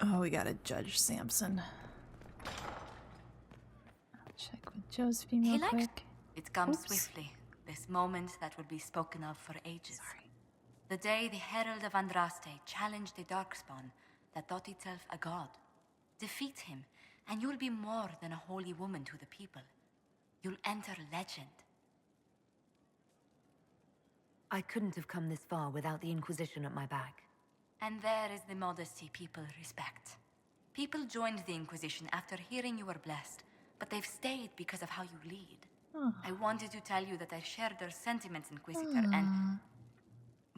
Oh, we gotta judge Samson. I'll check with Josephine real quick. It comes Oops. swiftly. This moment that will be spoken of for ages. Sorry. The day the Herald of Andraste challenged the Darkspawn that thought itself a god. Defeat him, and you'll be more than a holy woman to the people. You'll enter legend. I couldn't have come this far without the Inquisition at my back. And there is the modesty people respect. People joined the Inquisition after hearing you were blessed, but they've stayed because of how you lead. Oh. I wanted to tell you that I shared their sentiments, Inquisitor, and...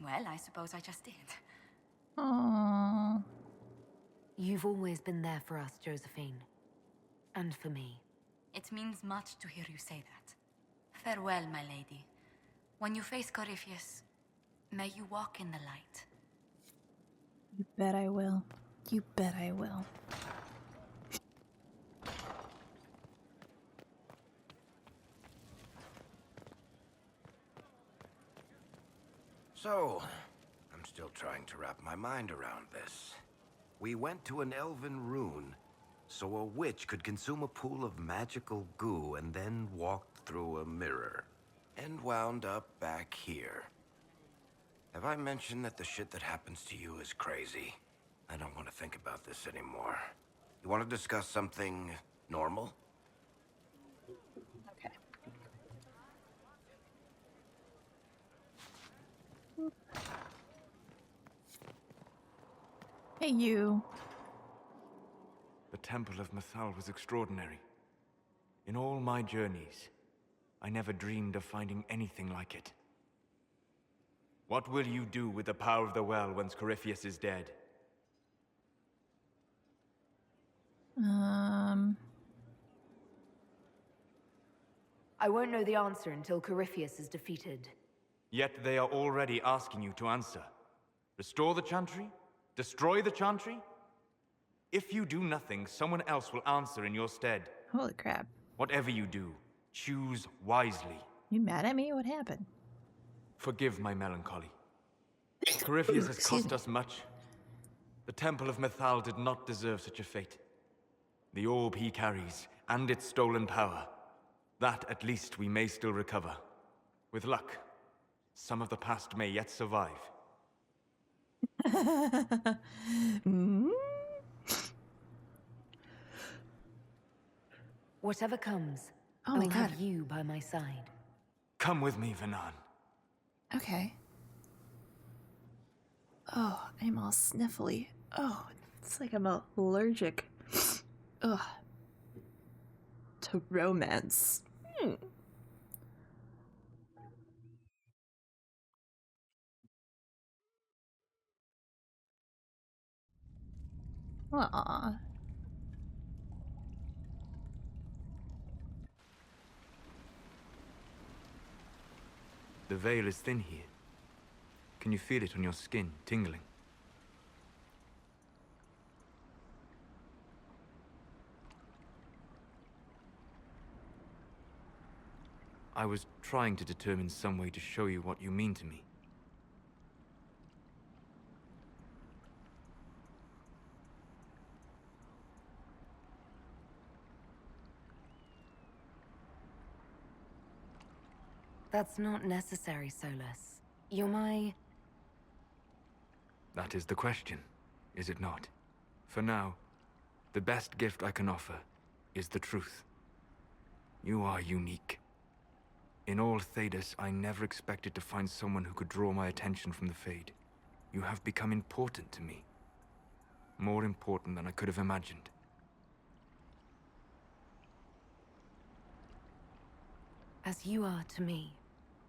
well, I suppose I just did. Aww. You've always been there for us, Josephine. And for me. It means much to hear you say that. Farewell, my lady. When you face Corypheus, may you walk in the light. You bet I will. You bet I will. So, I'm still trying to wrap my mind around this. We went to an elven rune, so a witch could consume a pool of magical goo and then walked through a mirror. And wound up back here. Have I mentioned that the shit that happens to you is crazy? I don't want to think about this anymore. You want to discuss something normal? Okay. Hey, you. The Temple of Mythal was extraordinary. In all my journeys, I never dreamed of finding anything like it. What will you do with the power of the well once Corypheus is dead? I won't know the answer until Corypheus is defeated. Yet they are already asking you to answer. Restore the Chantry? Destroy the Chantry? If you do nothing, someone else will answer in your stead. Holy crap. Whatever you do, choose wisely. You mad at me? What happened? Forgive my melancholy. Corypheus has cost us much. The Temple of Mythal did not deserve such a fate. The orb he carries, and its stolen power, that at least we may still recover. With luck, some of the past may yet survive. Whatever comes, Oh my I'll God. have you by my side. Come with me, Vanan. Okay. Oh, I'm all sniffly. Oh, it's like I'm allergic. Ugh. To romance. Aww. The veil is thin here. Can you feel it on your skin, tingling? I was trying to determine some way to show you what you mean to me. That's not necessary, Solus. You're my... That is the question, is it not? For now, the best gift I can offer is the truth. You are unique. In all Thedas, I never expected to find someone who could draw my attention from the Fade. You have become important to me. More important than I could have imagined. as you are to me.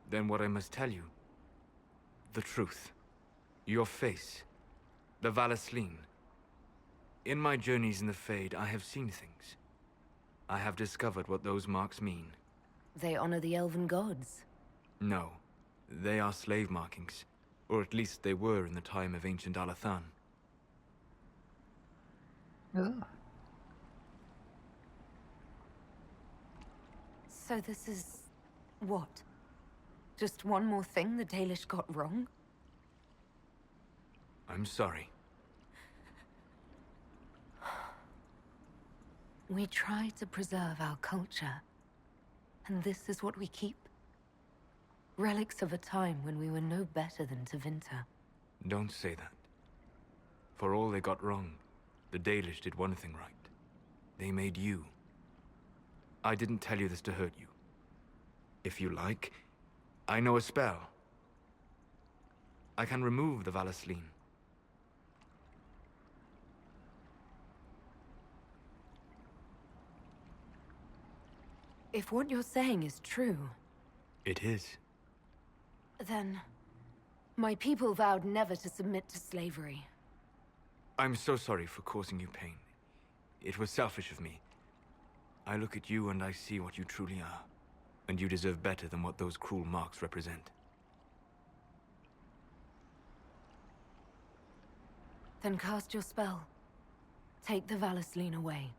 Then what I must tell you, the truth. Your face, the Valasleen. In my journeys in the Fade, I have seen things. I have discovered what those marks mean. They honor the elven gods. No, they are slave markings. Or at least they were in the time of ancient Alathan. Ugh. So this is... what? Just one more thing the Dalish got wrong? I'm sorry. We try to preserve our culture, and this is what we keep? Relics of a time when we were no better than Tevinter. Don't say that. For all they got wrong, the Dalish did one thing right. They made you. I didn't tell you this to hurt you. If you like, I know a spell. I can remove the Valasleen. If what you're saying is true, It is. then my people vowed never to submit to slavery. I'm so sorry for causing you pain. It was selfish of me. I look at you and I see what you truly are. And you deserve better than what those cruel marks represent. Then cast your spell. Take the Valasleen away.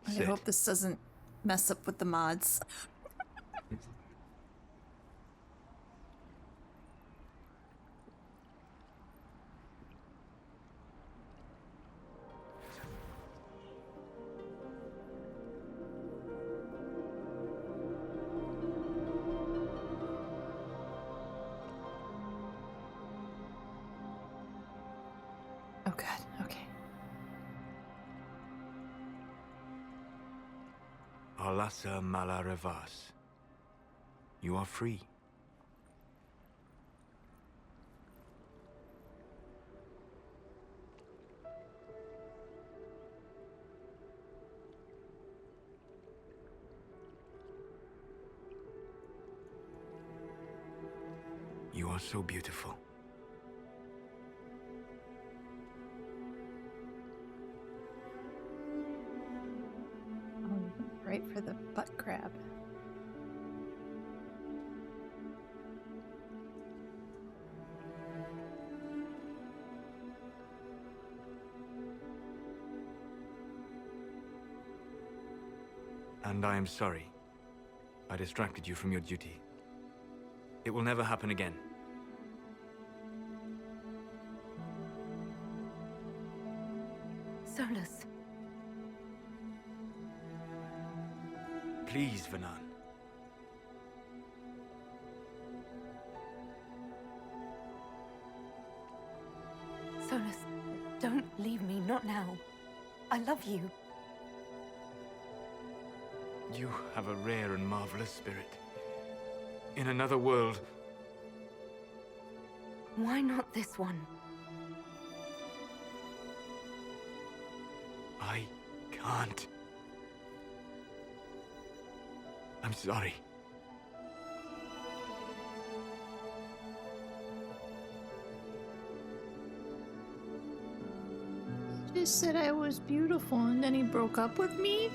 I Sit. hope this doesn't mess up with the mods. Oh god, okay. Alasa Malarevas. You are free. You are so beautiful. Oh, right for the butt grab. And I am sorry. I distracted you from your duty. It will never happen again. Solus, Please, Vanan. Solus, don't leave me, not now. I love you. You have a rare and marvelous spirit. In another world, Why not this one? I can't. I'm sorry. He just said I was beautiful and then he broke up with me?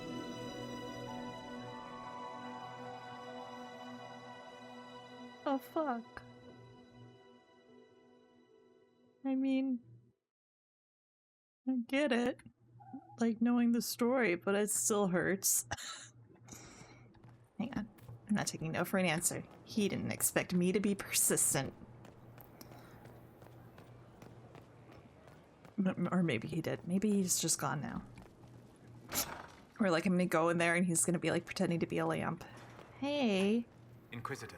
Oh fuck. I mean, I get it. Like knowing the story, but it still hurts. Hang on. I'm not taking no for an answer. He didn't expect me to be persistent. Or maybe he did. Maybe he's just gone now. Or like I'm gonna go in there and he's gonna be like pretending to be a lamp. Hey. Inquisitor,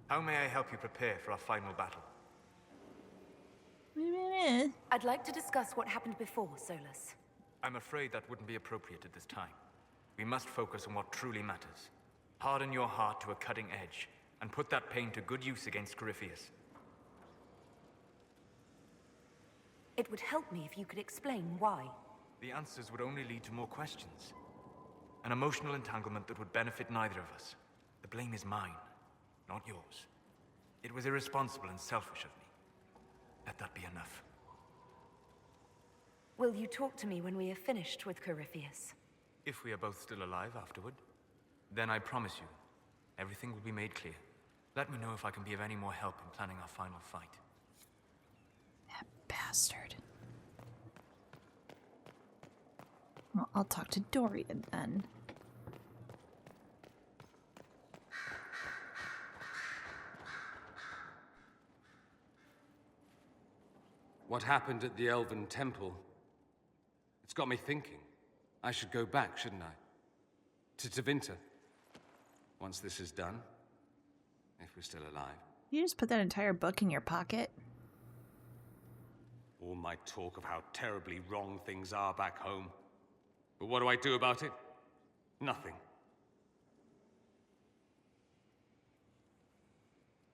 how may I help you prepare for our final battle? I'd like to discuss what happened before, Solus. I'm afraid that wouldn't be appropriate at this time. We must focus on what truly matters. Harden your heart to a cutting edge, and put that pain to good use against Corypheus. It would help me if you could explain why. The answers would only lead to more questions. An emotional entanglement that would benefit neither of us. The blame is mine, not yours. It was irresponsible and selfish of me. Let that be enough. Will you talk to me when we are finished with Corypheus? If we are both still alive afterward, then I promise you, everything will be made clear. Let me know if I can be of any more help in planning our final fight. That bastard. Well, I'll talk to Dorian then. What happened at the Elven Temple? It's got me thinking. I should go back, shouldn't I? To Tevinter. Once this is done. If we're still alive. You just put that entire book in your pocket? All my talk of how terribly wrong things are back home. But what do I do about it? Nothing.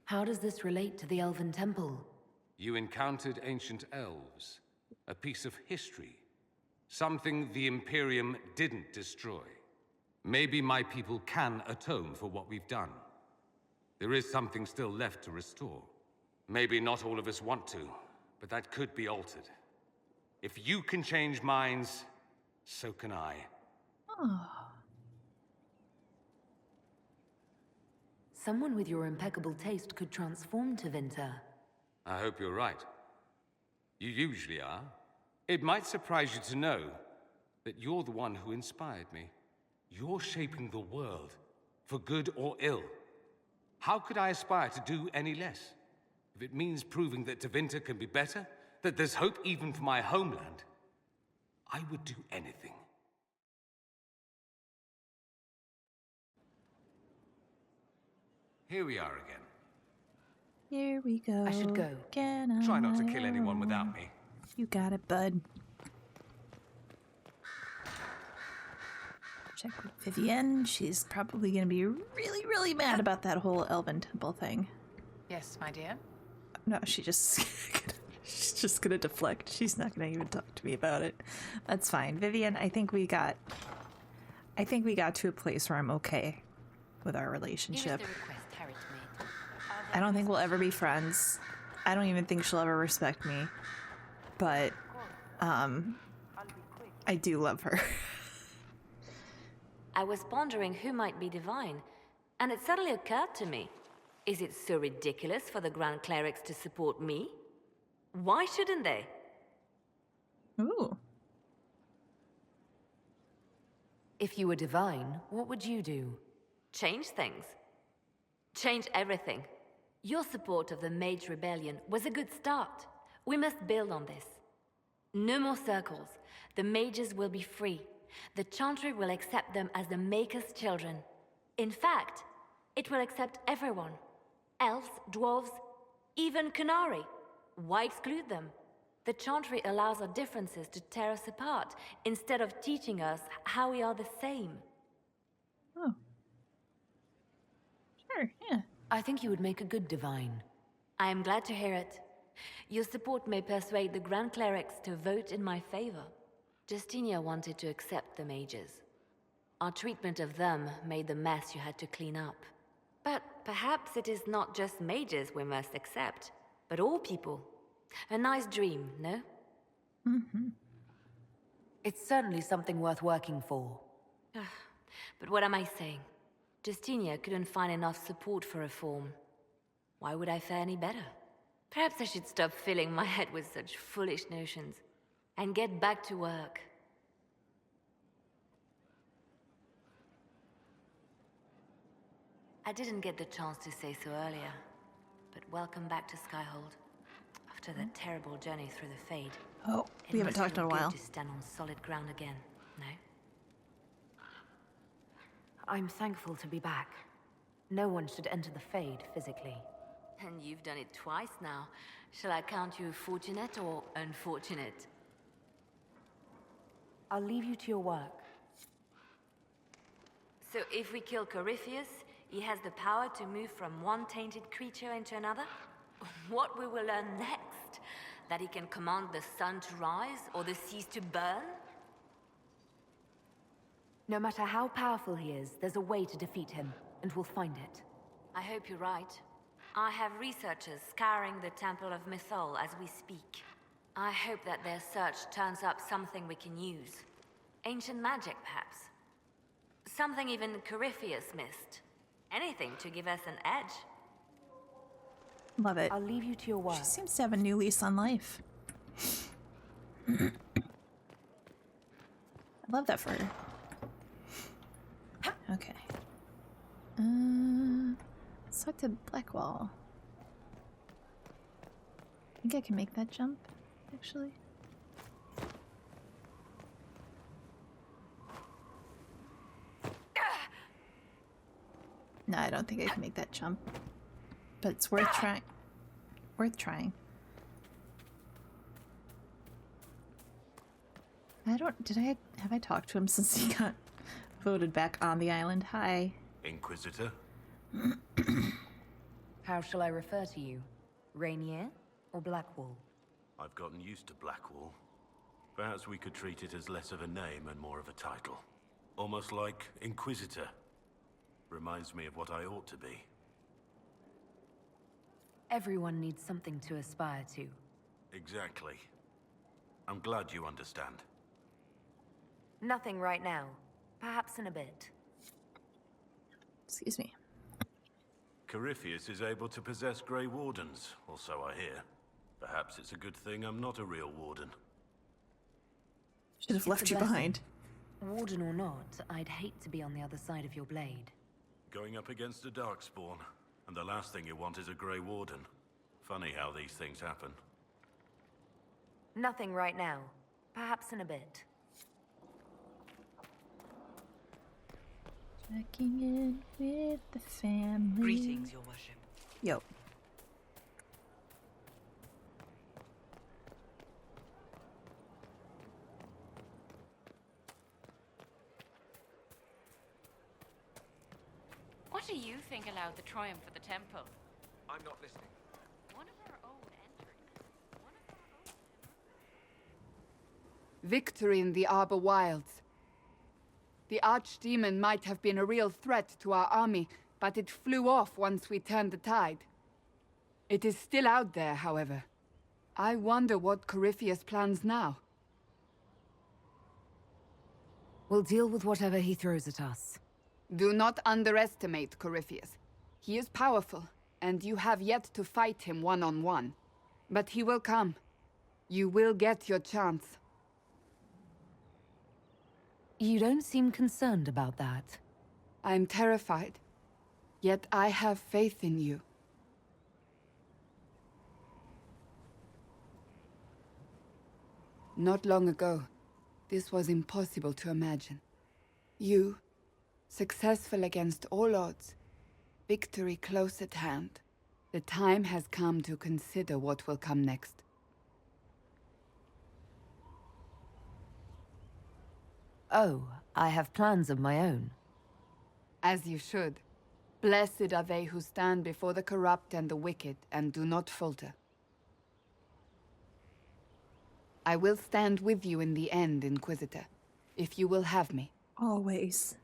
How does this relate to the Elven Temple? You encountered ancient elves. A piece of history. Something the Imperium didn't destroy. Maybe my people can atone for what we've done. There is something still left to restore. Maybe not all of us want to, but that could be altered. If you can change minds, so can I. Oh. Someone with your impeccable taste could transform Tevinter. I hope you're right. You usually are. It might surprise you to know that you're the one who inspired me. You're shaping the world, for good or ill. How could I aspire to do any less? If it means proving that Tevinter can be better, that there's hope even for my homeland, I would do anything. Here we are again. Here we go. I should go. Again, Try not to kill anyone without me. You got it, bud. Check with Vivienne. She's probably going to be really, really mad about that whole Elven Temple thing. Yes, my dear. No, she's just gonna deflect. She's not gonna even talk to me about it. That's fine. Vivienne, I think we got to a place where I'm okay with our relationship. I don't think we'll ever be friends. I don't even think she'll ever respect me. But I do love her. I was pondering who might be divine, and it suddenly occurred to me. Is it so ridiculous for the Grand Clerics to support me? Why shouldn't they? Ooh. If you were divine, what would you do? Change things. Change everything. Your support of the Mage Rebellion was a good start. We must build on this. No more circles. The mages will be free. The Chantry will accept them as the Maker's children. In fact, it will accept everyone. Elves, dwarves, even Canary. Why exclude them? The Chantry allows our differences to tear us apart, instead of teaching us how we are the same. Oh. Sure, yeah. I think you would make a good divine. I am glad to hear it. Your support may persuade the Grand Clerics to vote in my favor. Justinia wanted to accept the mages. Our treatment of them made the mess you had to clean up. But perhaps it is not just mages we must accept, but all people. A nice dream, no? Mm-hmm. It's certainly something worth working for. But what am I saying? Justinia couldn't find enough support for reform. Why would I fare any better? Perhaps I should stop filling my head with such foolish notions and get back to work. I didn't get the chance to say so earlier, but welcome back to Skyhold. After that terrible journey through the Fade. Oh, we haven't talked in a while. To stand on solid ground again, no? I'm thankful to be back. No one should enter the Fade physically. And you've done it twice now. Shall I count you fortunate or unfortunate? I'll leave you to your work. So if we kill Corypheus, he has the power to move from one tainted creature into another? What we will learn next? That he can command the sun to rise or the seas to burn? No matter how powerful he is, there's a way to defeat him, and we'll find it. I hope you're right. I have researchers scouring the Temple of Mythol as we speak. I hope that their search turns up something we can use. Ancient magic, perhaps. Something even Corypheus missed. Anything to give us an edge. Love it. I'll leave you to your work. She seems to have a new lease on life. I love that for her. Okay. Let's talk to Blackwall. I think I can make that jump, actually. No, I don't think I can make that jump. But it's worth trying. Worth trying. Have I talked to him since he got voted back on the island? Hi. Inquisitor? How shall I refer to you? Rainier or Blackwall? I've gotten used to Blackwall. Perhaps we could treat it as less of a name and more of a title. Almost like Inquisitor. Reminds me of what I ought to be. Everyone needs something to aspire to. Exactly. I'm glad you understand. Nothing right now. Perhaps in a bit. Excuse me. Corypheus is able to possess Grey Wardens, or so I hear. Perhaps it's a good thing I'm not a real Warden. Should have left It's a you blessing. behind. Warden or not, I'd hate to be on the other side of your blade. Going up against a Darkspawn, and the last thing you want is a Grey Warden. Funny how these things happen. Nothing right now. Perhaps in a bit. Checking in with the family. Greetings, Your Worship. Yo. What do you think allowed the triumph of the temple? I'm not listening. One of our own entered. One of our own. Victory in the Arbor Wilds. The Archdemon might have been a real threat to our army, but it flew off once we turned the tide. It is still out there, however. I wonder what Corypheus plans now. We'll deal with whatever he throws at us. Do not underestimate Corypheus. He is powerful, and you have yet to fight him one-on-one. But he will come. You will get your chance. You don't seem concerned about that. I'm terrified. Yet I have faith in you. Not long ago, this was impossible to imagine. You, successful against all odds, victory close at hand. The time has come to consider what will come next. Oh, I have plans of my own. As you should. Blessed are they who stand before the corrupt and the wicked and do not falter. I will stand with you in the end, Inquisitor, if you will have me. Always.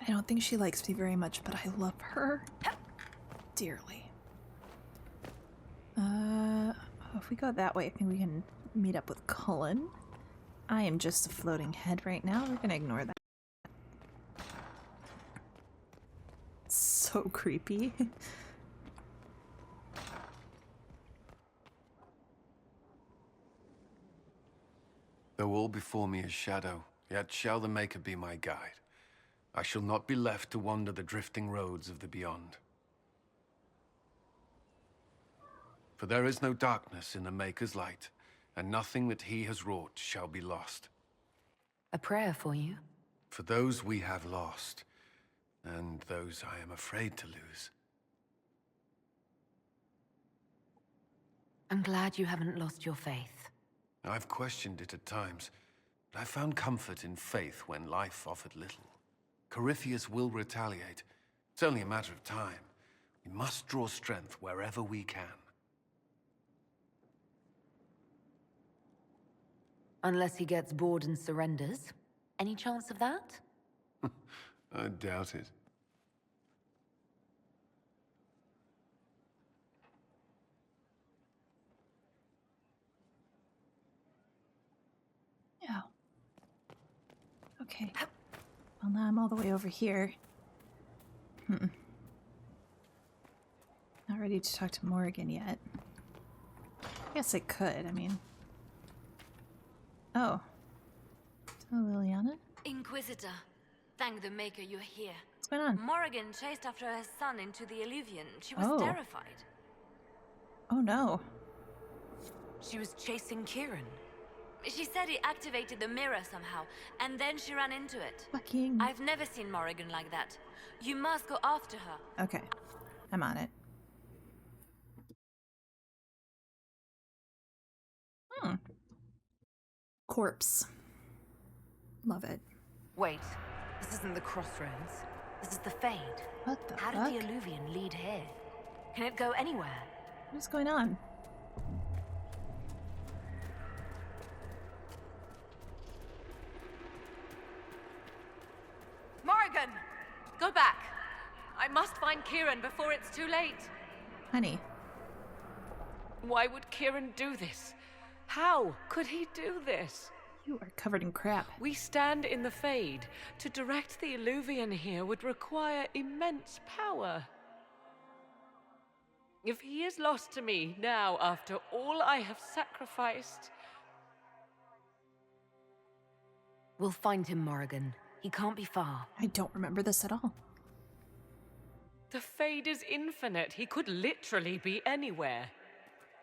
I don't think she likes me very much, but I love her dearly. If we go that way, I think we can meet up with Cullen. I am just a floating head right now. We're gonna ignore that. It's so creepy. Though all before me is shadow, yet shall the Maker be my guide. I shall not be left to wander the drifting roads of the beyond. For there is no darkness in the Maker's light, and nothing that he has wrought shall be lost. A prayer for you? For those we have lost, and those I am afraid to lose. I'm glad you haven't lost your faith. I've questioned it at times, but I found comfort in faith when life offered little. Corypheus will retaliate. It's only a matter of time. We must draw strength wherever we can. Unless he gets bored and surrenders. Any chance of that? I doubt it. Yeah. Okay. Well, now I'm all the way over here. Not ready to talk to Morrigan yet. I guess I could, I mean... Oh. So, Liliana? Inquisitor, thank the Maker you're here. What's going on? Morrigan chased after her son into the Illuvian. She was Oh. terrified. Oh no. She was chasing Kieran. She said he activated the mirror somehow, and then she ran into it. Fucking. I've never seen Morrigan like that. You must go after her. Okay. I'm on it. Corpse. Love it. Wait, this isn't the crossroads. This is the Fade. What the How fuck? did the Illuvian lead here? Can it go anywhere? What's going on? Morrigan! Go back! I must find Kieran before it's too late. Honey. Why would Kieran do this? How could he do this? You are covered in crap. We stand in the Fade. To direct the Illuvian here would require immense power. If he is lost to me now after all I have sacrificed... We'll find him, Morrigan. He can't be far. I don't remember this at all. The Fade is infinite. He could literally be anywhere.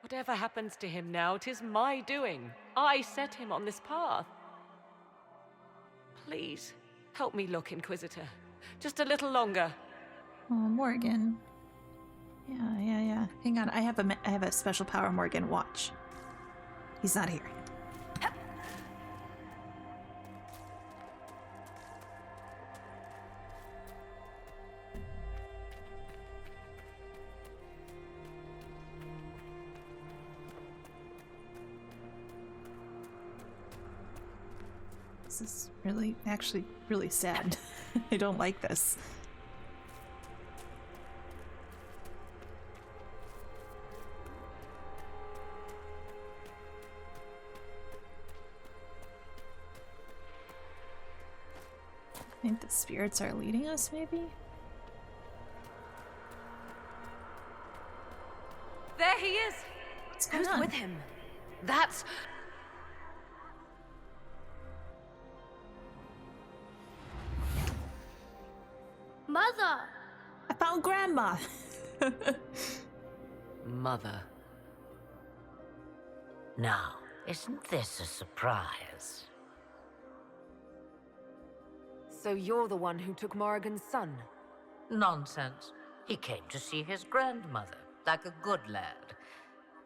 Whatever happens to him now, 'tis my doing. I set him on this path. Please, help me look, Inquisitor. Just a little longer. Oh, Morgan. Yeah. Hang on, I have a special power, Morgan. Watch. He's not here. This is actually really sad. I don't like this. I think the spirits are leading us, maybe? There he is! What's going Who's on? with him? That's... Mother! I found Grandma! Mother. Now, isn't this a surprise? So you're the one who took Morrigan's son? Nonsense. He came to see his grandmother, like a good lad.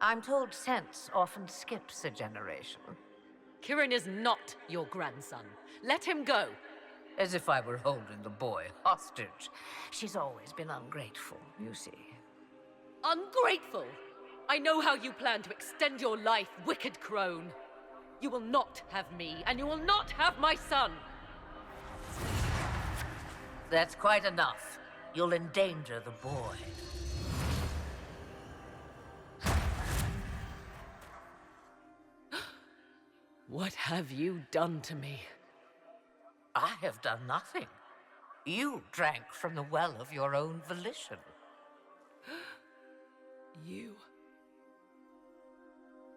I'm told sense often skips a generation. Kieran is not your grandson. Let him go. As if I were holding the boy hostage. She's always been ungrateful, you see. Ungrateful! I know how you plan to extend your life, wicked crone. You will not have me, and you will not have my son. That's quite enough. You'll endanger the boy. What have you done to me? I have done nothing. You drank from the well of your own volition. You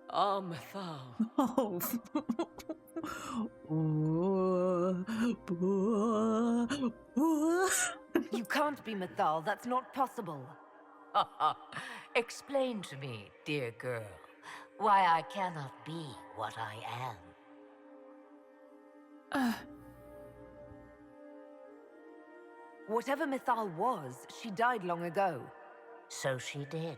are Mythal. Oh. You can't be Mythal. That's not possible. Explain to me, dear girl, why I cannot be what I am. Whatever Mythal was, she died long ago. So she did.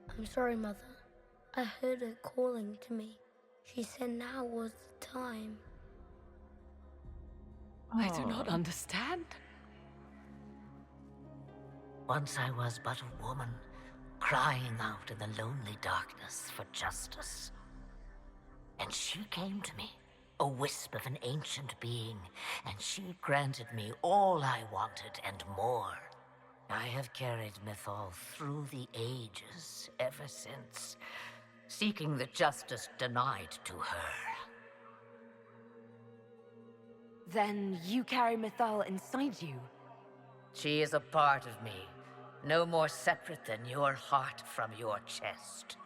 I'm sorry, Mother. I heard her calling to me. She said now was the time. I do not understand. Once I was but a woman, crying out in the lonely darkness for justice. And she came to me, a wisp of an ancient being, and she granted me all I wanted and more. I have carried Mythal through the ages ever since, seeking the justice denied to her. Then you carry Mythal inside you. She is a part of me, no more separate than your heart from your chest.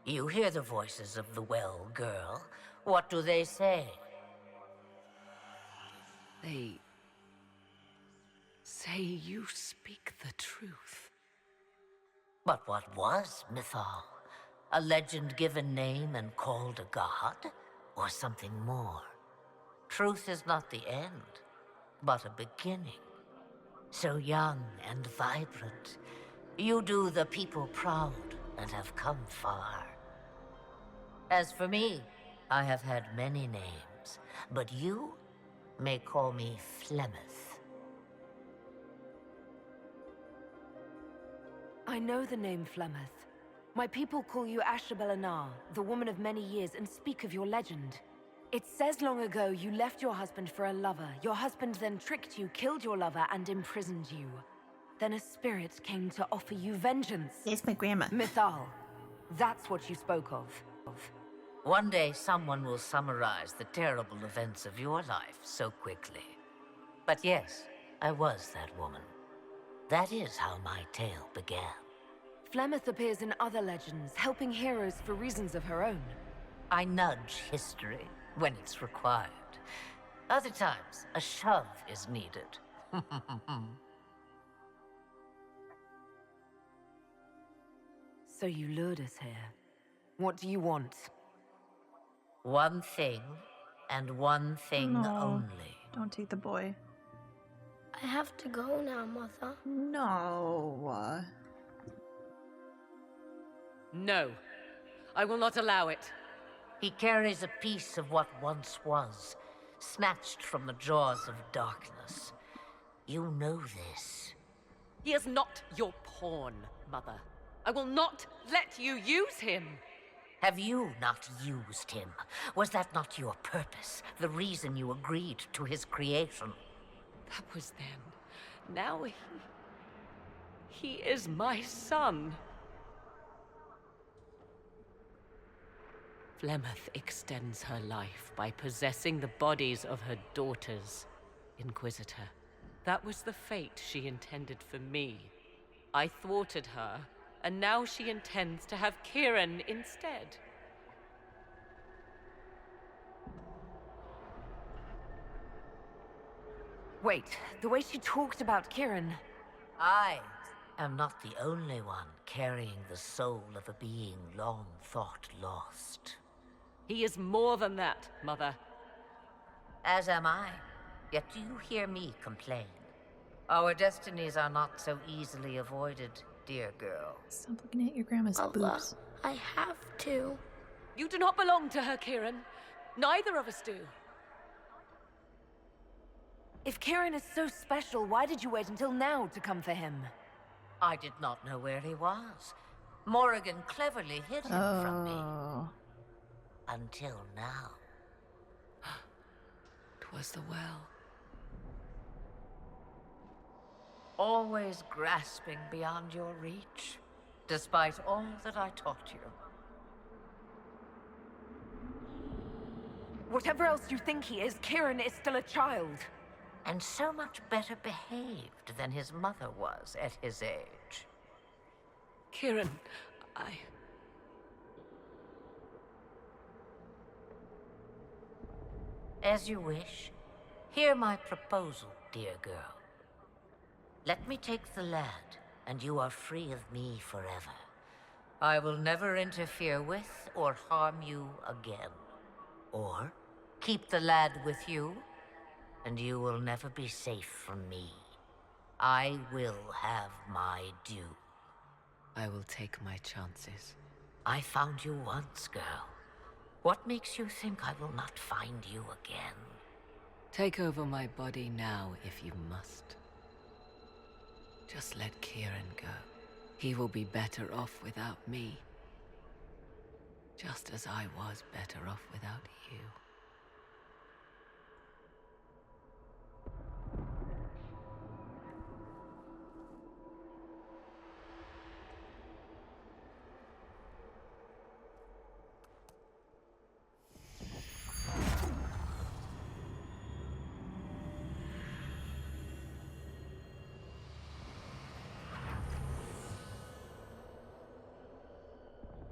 You hear the voices of the well, girl. What do they say? They say you speak the truth. But what was Mythal? A legend given name and called a god? Or something more? Truth is not the end, but a beginning. So young and vibrant, you do the people proud and have come far. As for me, I have had many names, but you may call me Flemeth. I know the name Flemeth. My people call you Ashabelanar, the woman of many years, and speak of your legend. It says long ago you left your husband for a lover. Your husband then tricked you, killed your lover, and imprisoned you. Then a spirit came to offer you vengeance. It's my grandma. Mythal. That's what you spoke of. One day someone will summarize the terrible events of your life so quickly. But yes, I was that woman. That is how my tale began. Flemeth appears in other legends, helping heroes for reasons of her own. I nudge history when it's required. Other times, a shove is needed. So you lured us here. What do you want? One thing, and one thing No. only. Don't take the boy. I have to go now, Mother. No. No, I will not allow it. He carries a piece of what once was, snatched from the jaws of darkness. You know this. He is not your pawn, Mother. I will not let you use him. Have you not used him? Was that not your purpose? The reason you agreed to his creation? That was then. Now he is my son. Flemeth extends her life by possessing the bodies of her daughters, Inquisitor. That was the fate she intended for me. I thwarted her, and now she intends to have Kieran instead. Wait, the way she talked about Kieran... I am not the only one carrying the soul of a being long thought lost. He is more than that, Mother. As am I. Yet do you hear me complain? Our destinies are not so easily avoided, dear girl. Stop looking at your grandma's Allah, boobs. I have to. You do not belong to her, Kieran. Neither of us do. If Kieran is so special, why did you wait until now to come for him? I did not know where he was. Morrigan cleverly hid him from me. Until now. 'Twas the well. Always grasping beyond your reach, despite all that I taught you. Whatever else you think he is, Kieran is still a child. And so much better behaved than his mother was at his age. Kieran, As you wish. Hear my proposal, dear girl. Let me take the lad, and you are free of me forever. I will never interfere with or harm you again. Or keep the lad with you, and you will never be safe from me. I will have my due. I will take my chances. I found you once, girl. What makes you think I will not find you again? Take over my body now if you must. Just let Kieran go. He will be better off without me. Just as I was better off without you.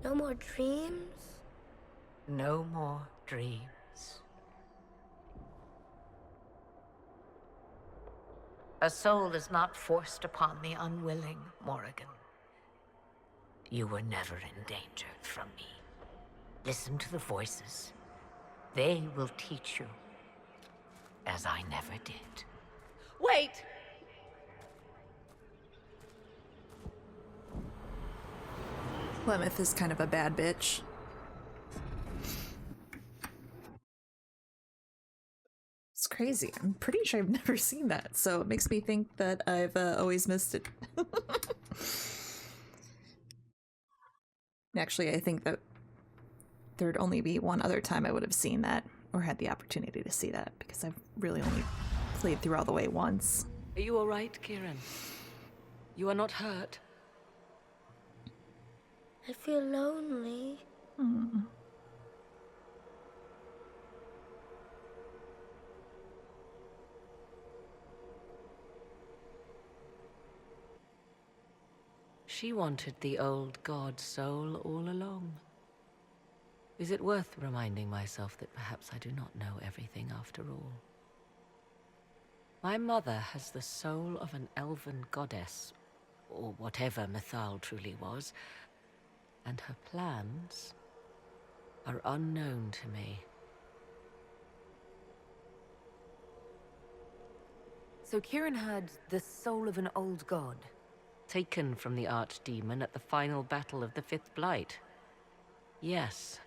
No more dreams? No more dreams. A soul is not forced upon the unwilling, Morrigan. You were never endangered from me. Listen to the voices. They will teach you, as I never did. Wait! Plymouth is kind of a bad bitch. It's crazy. I'm pretty sure I've never seen that, so it makes me think that I've always missed it. Actually, I think that there'd only be one other time I would have seen that, or had the opportunity to see that, because I've really only played through all the way once. Are you all right, Kieran? You are not hurt? I feel lonely. She wanted the old god soul all along. Is it worth reminding myself that perhaps I do not know everything after all? My mother has the soul of an elven goddess, or whatever Mythal truly was, and her plans are unknown to me. So Kieran had the soul of an old god. Taken from the archdemon at the final battle of the Fifth Blight. Yes,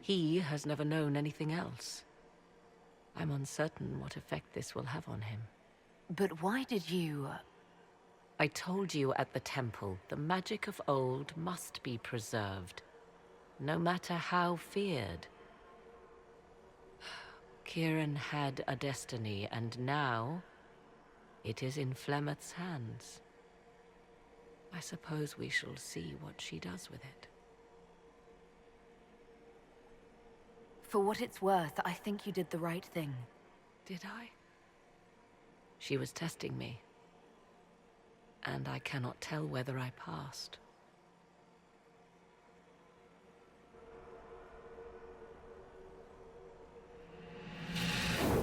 he has never known anything else. I'm uncertain what effect this will have on him. But why did you... I told you at the temple, the magic of old must be preserved, no matter how feared. Kieran had a destiny, and now it is in Flemeth's hands. I suppose we shall see what she does with it. For what it's worth, I think you did the right thing. Did I? She was testing me, and I cannot tell whether I passed.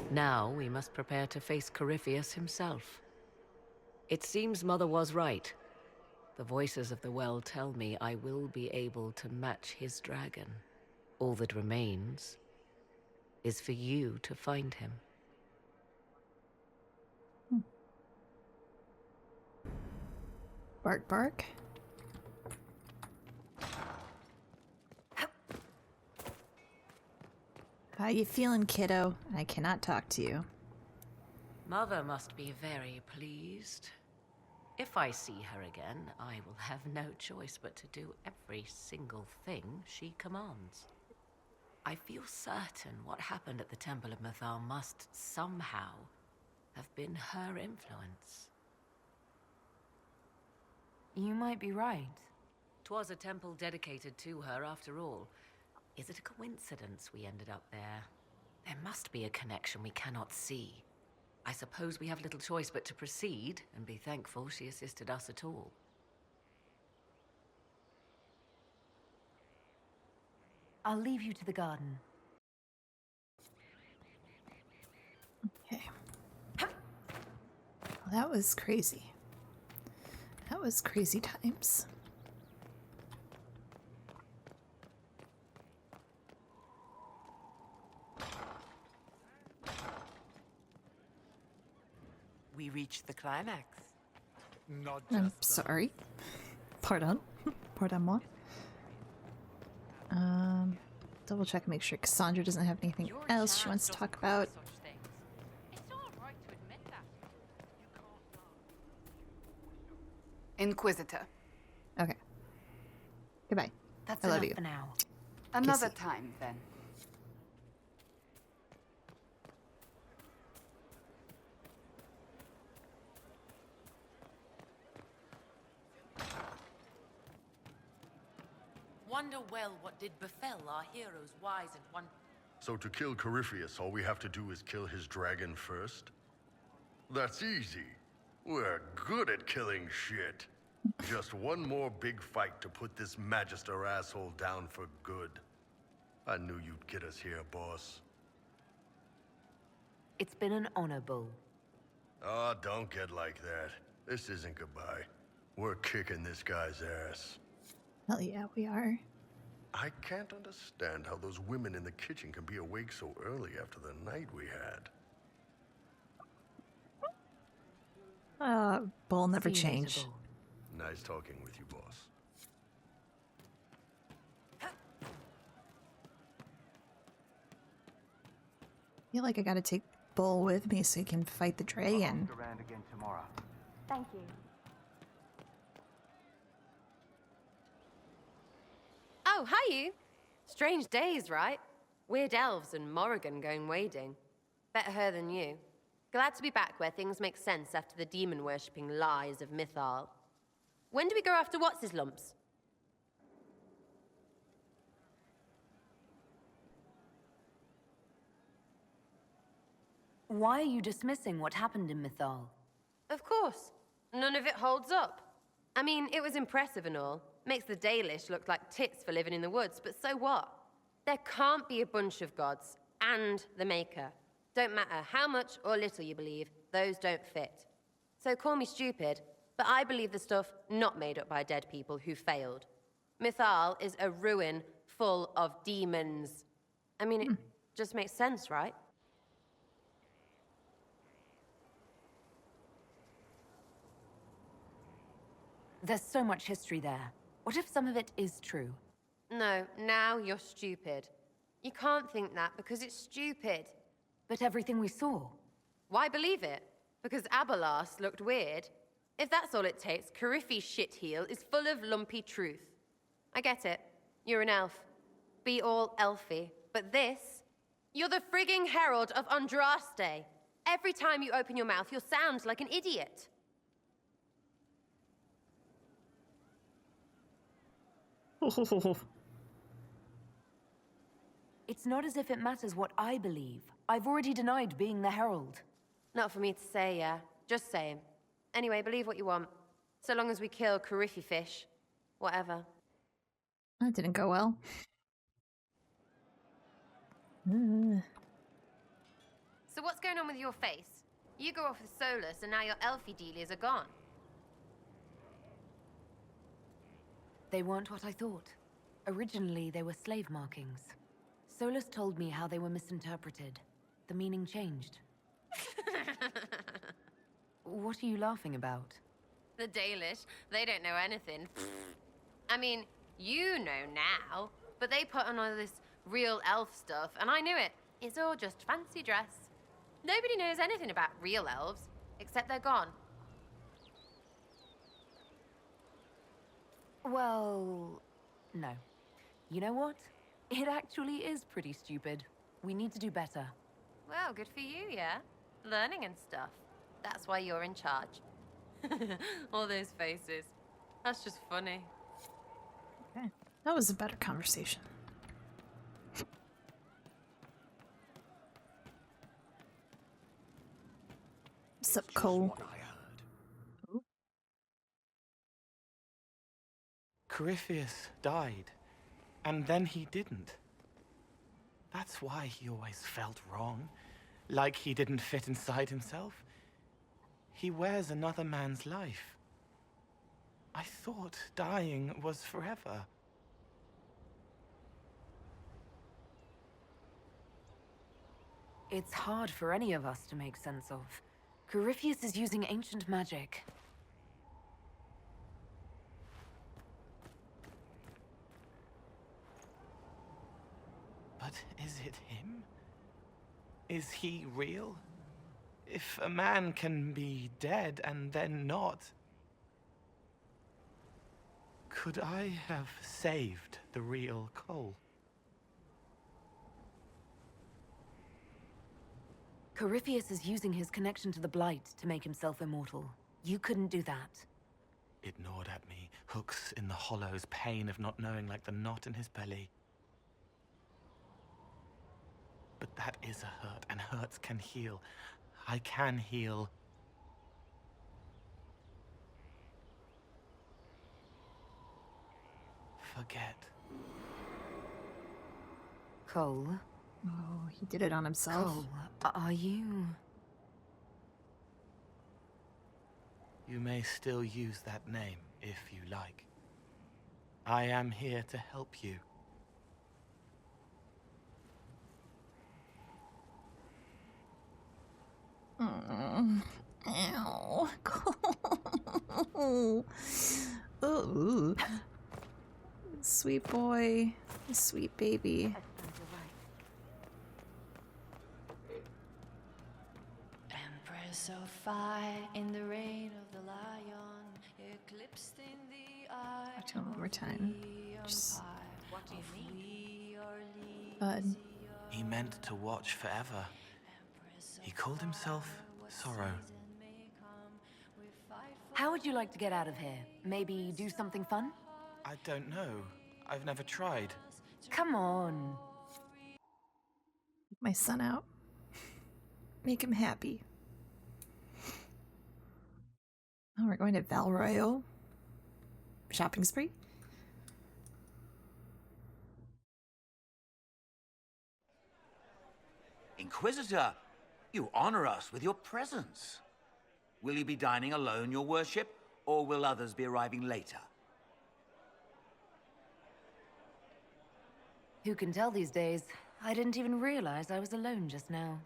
Now we must prepare to face Corypheus himself. It seems Mother was right. The voices of the well tell me I will be able to match his dragon. All that remains is for you to find him. Bark, bark. How you feeling, kiddo? I cannot talk to you. Mother must be very pleased. If I see her again, I will have no choice but to do every single thing she commands. I feel certain what happened at the Temple of Mythal must somehow have been her influence. You might be right. 'Twas a temple dedicated to her, after all. Is it a coincidence we ended up there? There must be a connection we cannot see. I suppose we have little choice but to proceed and be thankful she assisted us at all. I'll leave you to the garden. Okay. Well, that was crazy. That was crazy times. We reached the climax. I'm sorry. Pardon. Pardon-moi. Double check, make sure Cassandra doesn't have anything else she wants to talk about. It's all right to admit that. Inquisitor. Okay. Goodbye. That's I love enough you. for now. Another Kissy. time, then. Wonder well what did befell our heroes wise and one. So to kill Corypheus, all we have to do is kill his dragon first? That's easy. We're good at killing shit. Just one more big fight to put this Magister asshole down for good. I knew you'd get us here, boss. It's been an honor, Bull. Oh, don't get like that. This isn't goodbye. We're kicking this guy's ass. Hell yeah, we are. I can't understand how those women in the kitchen can be awake so early after the night we had. Bull never change. Nice talking with you, boss. I feel like I gotta take Bull with me so he can fight the dragon. Around again tomorrow. Thank you. Oh, hi you. Strange days, right? Weird elves and Morrigan going wading. Better her than you. Glad to be back where things make sense after the demon-worshipping lies of Mythal. When do we go after What's-His-Lumps? Why are you dismissing what happened in Mythal? Of course. None of it holds up. I mean, it was impressive and all. Makes the Dalish look like tits for living in the woods, but so what? There can't be a bunch of gods and the Maker. Don't matter how much or little you believe, those don't fit. So call me stupid, but I believe the stuff not made up by dead people who failed. Mythal is a ruin full of demons. I mean, it just makes sense, right? There's so much history there. What if some of it is true? No, now you're stupid. You can't think that because it's stupid. But everything we saw. Why believe it? Because Abelas looked weird? If that's all it takes, Cariffi's shitheel is full of lumpy truth. I get it. You're an elf. Be all elfy. But this? You're the frigging herald of Andraste. Every time you open your mouth, you'll sound like an idiot. It's not as if it matters what I believe. I've already denied being the herald. Not for me to say, yeah. Just saying. Anyway, believe what you want. So long as we kill Cariffi fish. Whatever. That didn't go well. So what's going on with your face? You go off with Solus and now your elfie dealies are gone. They weren't what I thought. Originally, they were slave markings. Solus told me how they were misinterpreted. The meaning changed. What are you laughing about? The Dalish, they don't know anything. I mean, you know now, but they put on all this real elf stuff, and I knew it. It's all just fancy dress. Nobody knows anything about real elves, except they're gone. Well, no. You know what? It actually is pretty stupid. We need to do better. Well, good for you, yeah? Learning and stuff. That's why you're in charge. All those faces. That's just funny. Okay. That was a better conversation. What's up, Cole? Corypheus died, and then he didn't. That's why he always felt wrong, like he didn't fit inside himself. He wears another man's life. I thought dying was forever. It's hard for any of us to make sense of. Corypheus is using ancient magic. But is it him? Is he real? If a man can be dead and then not, could I have saved the real Cole? Corypheus is using his connection to the Blight to make himself immortal. You couldn't do that. It gnawed at me, hooks in the hollows, pain of not knowing like the knot in his belly. But that is a hurt, and hurts can heal. I can heal. Forget. Cole? Oh, he did it on himself. Cole, are you... You may still use that name if you like. I am here to help you. Ow. Oh. Sweet boy. Sweet baby. Empress of fire in the reign of the lion, eclipsed in the eye. Watch him one more time. Just... What do you mean? Bud. He meant to watch forever. He called himself Sorrow. How would you like to get out of here? Maybe do something fun? I don't know. I've never tried. Come on. Take my son out. Make him happy. Oh, we're going to Val Royal. Shopping spree? Inquisitor, you honor us with your presence. Will you be dining alone, your worship, or will others be arriving later? Who can tell these days? I didn't even realize I was alone just now.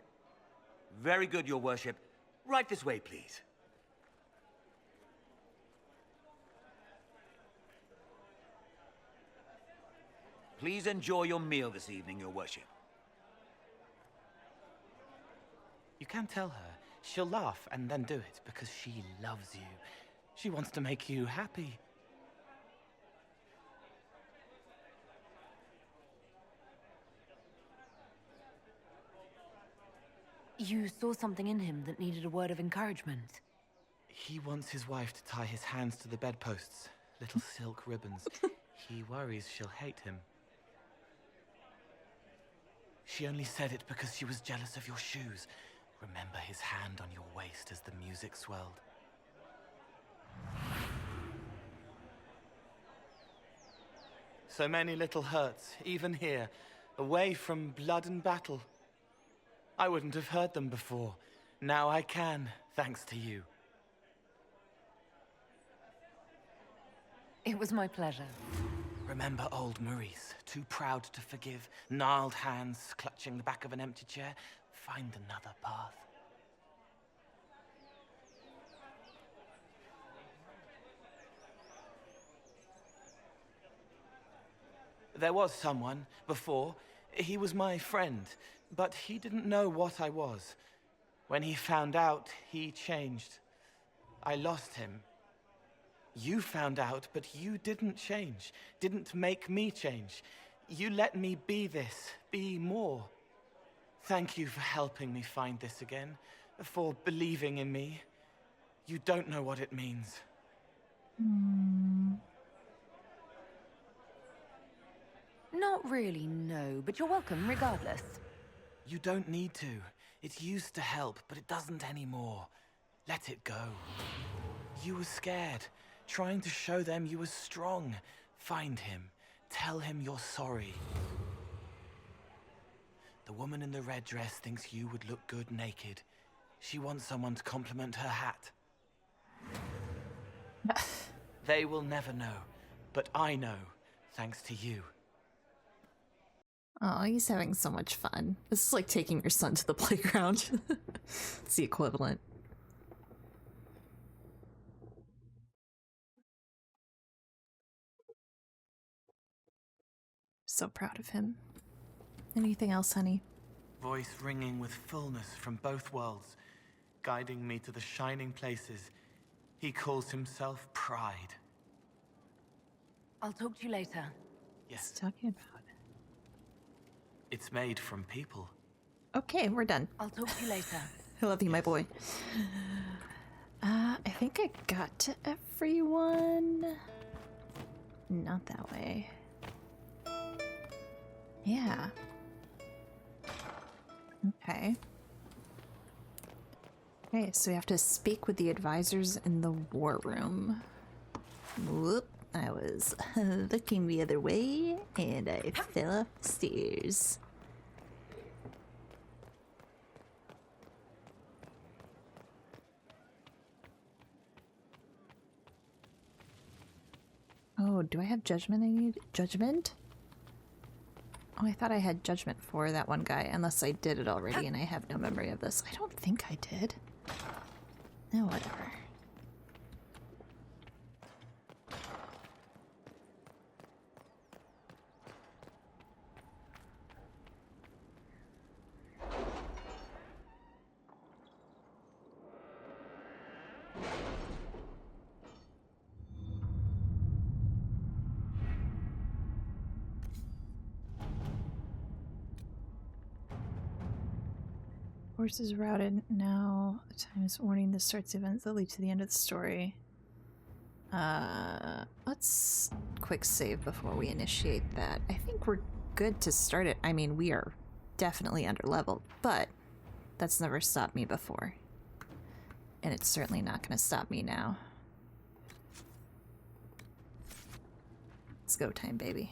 Very good, your worship. Right this way, please. Please enjoy your meal this evening, your worship. You can tell her. She'll laugh and then do it because she loves you. She wants to make you happy. You saw something in him that needed a word of encouragement. He wants his wife to tie his hands to the bedposts, little silk ribbons. He worries she'll hate him. She only said it because she was jealous of your shoes. Remember his hand on your waist as the music swelled. So many little hurts, even here, away from blood and battle. I wouldn't have heard them before. Now I can, thanks to you. It was my pleasure. Remember old Maurice, too proud to forgive, gnarled hands clutching the back of an empty chair? Find another path. There was someone before. He was my friend, but he didn't know what I was. When he found out, he changed. I lost him. You found out, but you didn't change, didn't make me change. You let me be this, be more. Thank you for helping me find this again, for believing in me. You don't know what it means. Not really, no, but you're welcome regardless. You don't need to. It used to help, but it doesn't anymore. Let it go. You were scared, trying to show them you were strong. Find him. Tell him you're sorry. The woman in the red dress thinks you would look good naked. She wants someone to compliment her hat. They will never know, but I know, thanks to you. Oh, he's having so much fun. This is like taking your son to the playground. It's the equivalent. So proud of him. Anything else, honey? Voice ringing with fullness from both worlds, guiding me to the shining places. He calls himself Pride. I'll talk to you later. Yes. What's he talking about? It's made from people. Okay, we're done. I'll talk to you later. I love you, my boy. I think I got to everyone. Not that way. Yeah. Okay. Okay, so we have to speak with the advisors in the war room. Whoop. I was looking the other way, and I fell off the stairs. do I have judgment I need? Judgment? Oh, I thought I had judgment for that one guy, unless I did it already and I have no memory of this. I don't think I did. No, whatever. Course is routed now. Time is warning. This starts events that lead to the end of the story. Let's quick save before we initiate that. I think we're good to start it. I mean, we are definitely under leveled, but that's never stopped me before. And it's certainly not going to stop me now. It's go time, baby.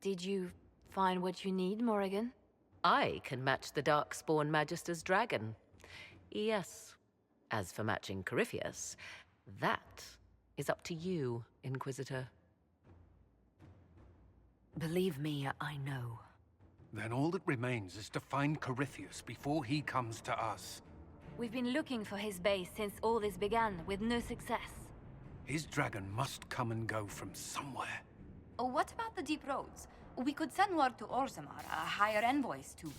Did you find what you need, Morrigan? I can match the Darkspawn Magister's dragon. Yes. As for matching Corypheus, that is up to you, Inquisitor. Believe me, I know. Then all that remains is to find Corypheus before he comes to us. We've been looking for his base since all this began, with no success. His dragon must come and go from somewhere. Oh, what about the deep roads? We could send word to Orzammar, hire envoys to...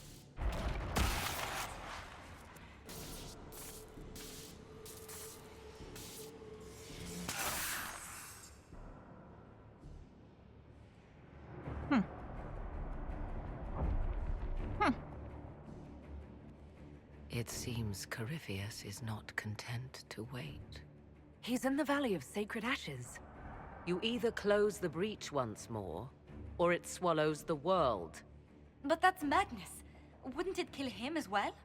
It seems Corypheus is not content to wait. He's in the Valley of Sacred Ashes. You either close the breach once more, or it swallows the world. But that's madness. Wouldn't it kill him as well?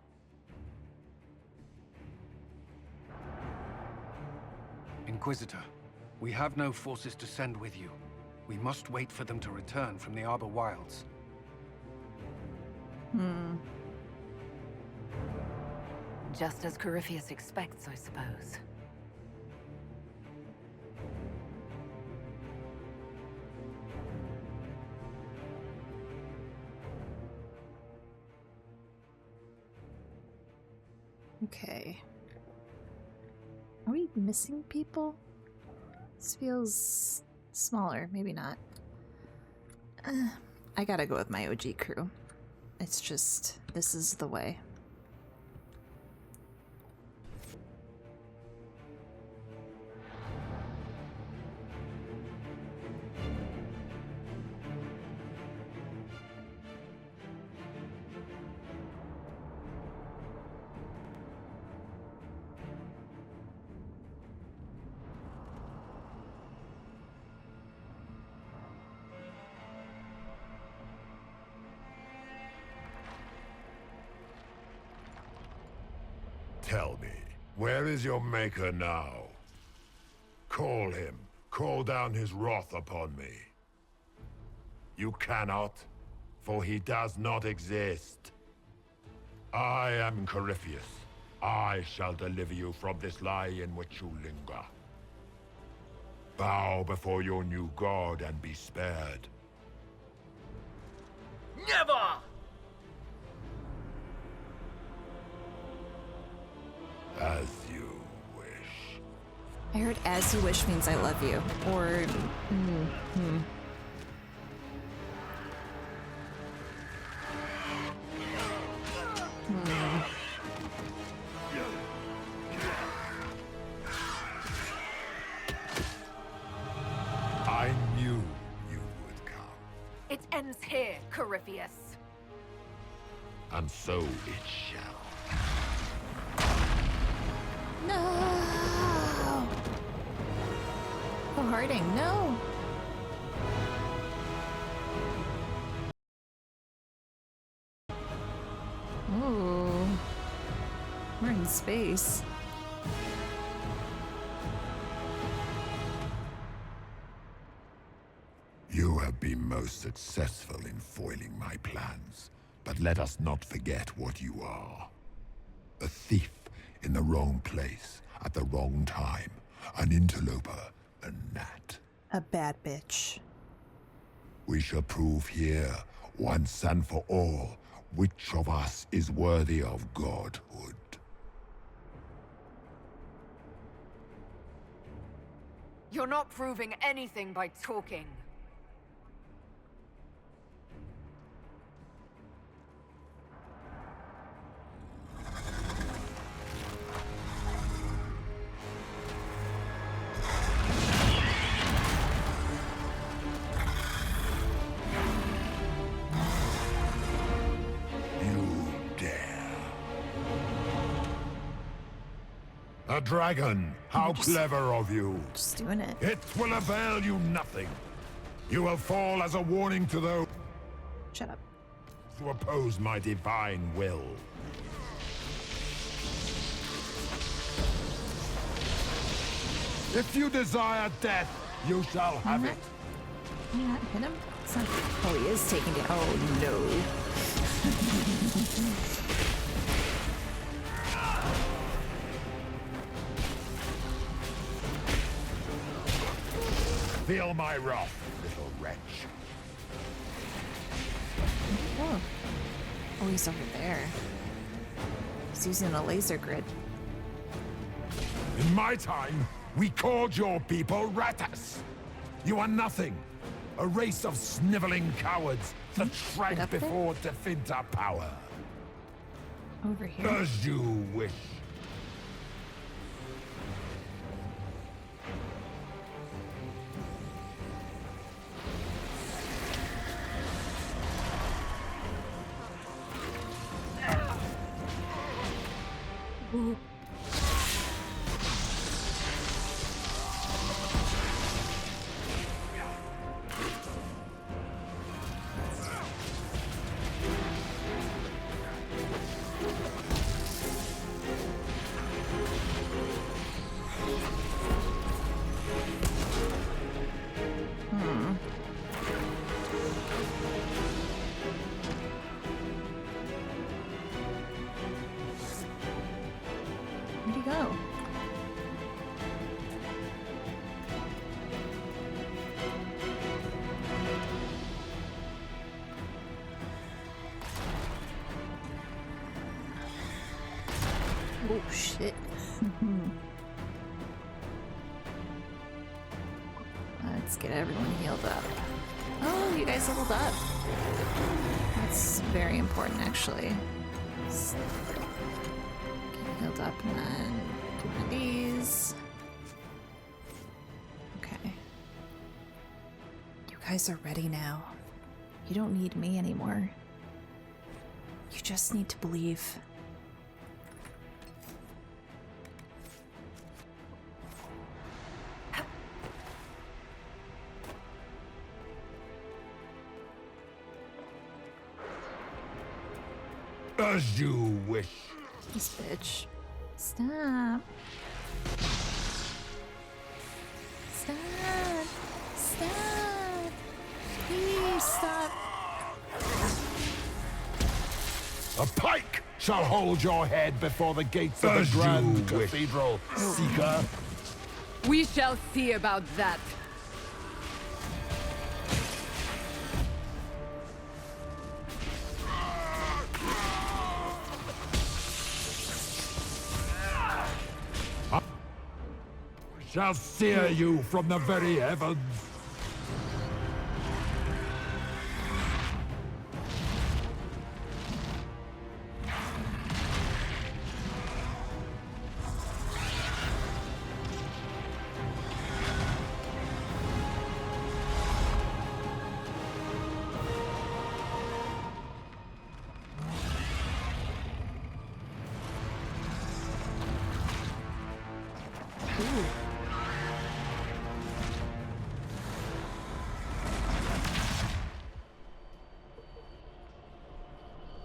Inquisitor, we have no forces to send with you. We must wait for them to return from the Arbor Wilds. Just as Corypheus expects, I suppose. Okay. Are we missing people? This feels smaller, maybe not. I gotta go with my OG crew. It's just, this is the way. Tell me, where is your maker now? Call him. Call down his wrath upon me. You cannot, for he does not exist. I am Corypheus. I shall deliver you from this lie in which you linger. Bow before your new god and be spared. Never! As you wish. I heard as you wish means I love you. Or... I knew you would come. It ends here, Corypheus. And so it shall. No! Oh, Harding, no! Ooh. We're in in space. You have been most successful in foiling my plans, but let us not forget what you are. A thief in the wrong place at the wrong time. An interloper, a gnat. A bad bitch. We shall prove here, once and for all, which of us is worthy of godhood. You're not proving anything by talking. A dragon! How clever of you! Just doing it. It will avail you nothing. You will fall as a warning to those Shut up. who oppose my divine will. If you desire death, you shall have it. Can you not hit him? It's not... Oh, he is taking it. Oh, no. Feel my wrath, little wretch. Oh. Oh, he's over there. He's using a laser grid. In my time, we called your people Ratas. You are nothing. A race of sniveling cowards that shrank before Definta power. Over here. As you wish. Ooh. Where'd he go? Oh shit. Let's get everyone healed up. Oh, you guys leveled up. That's very important, actually. Get healed up and then do one of these. Okay. You guys are ready now. You don't need me anymore. You just need to believe. As you wish. This bitch. Stop. Stop. Stop. Please stop. A pike shall hold your head before the gates of the Grand Cathedral, Seeker. We shall see about that. Shall sear you from the very heavens.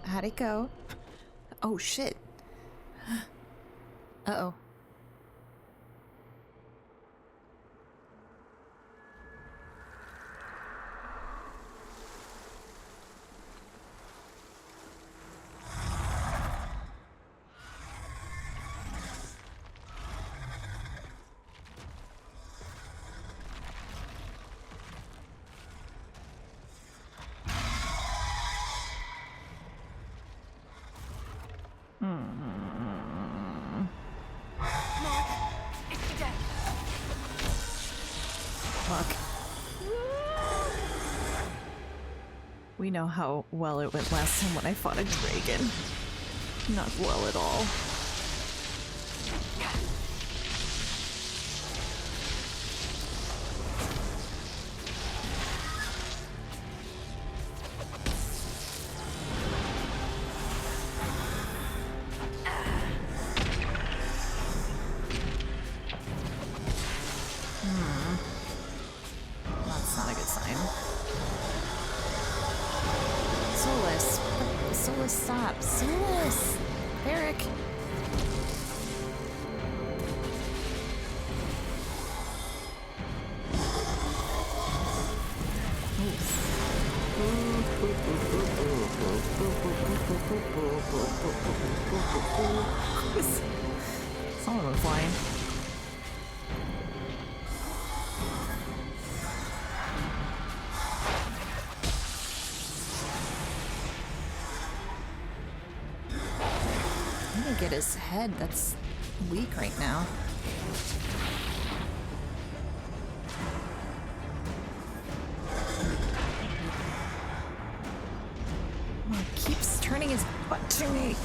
How'd it go? Oh shit. Uh-oh. Fuck. We know how well it went last time when I fought a dragon. Not well at all. That's not a good sign. Solus. Solus, stop. Solus! Eric! Some of them flying. I'm gonna get his head. That's weak right now. Oh, he keeps turning his butt to me.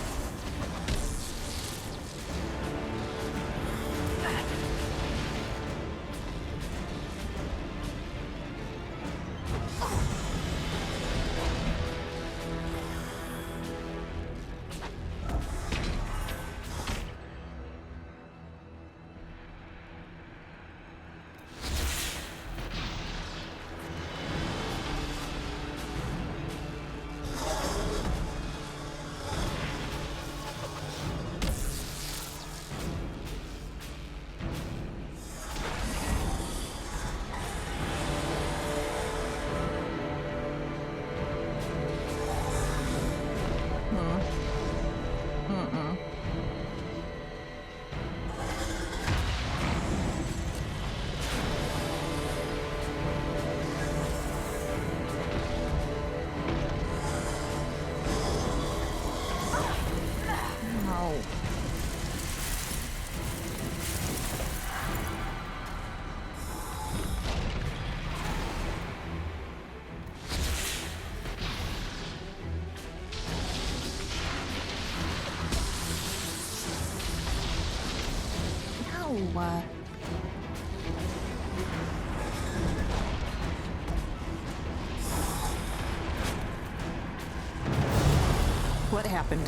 What happened?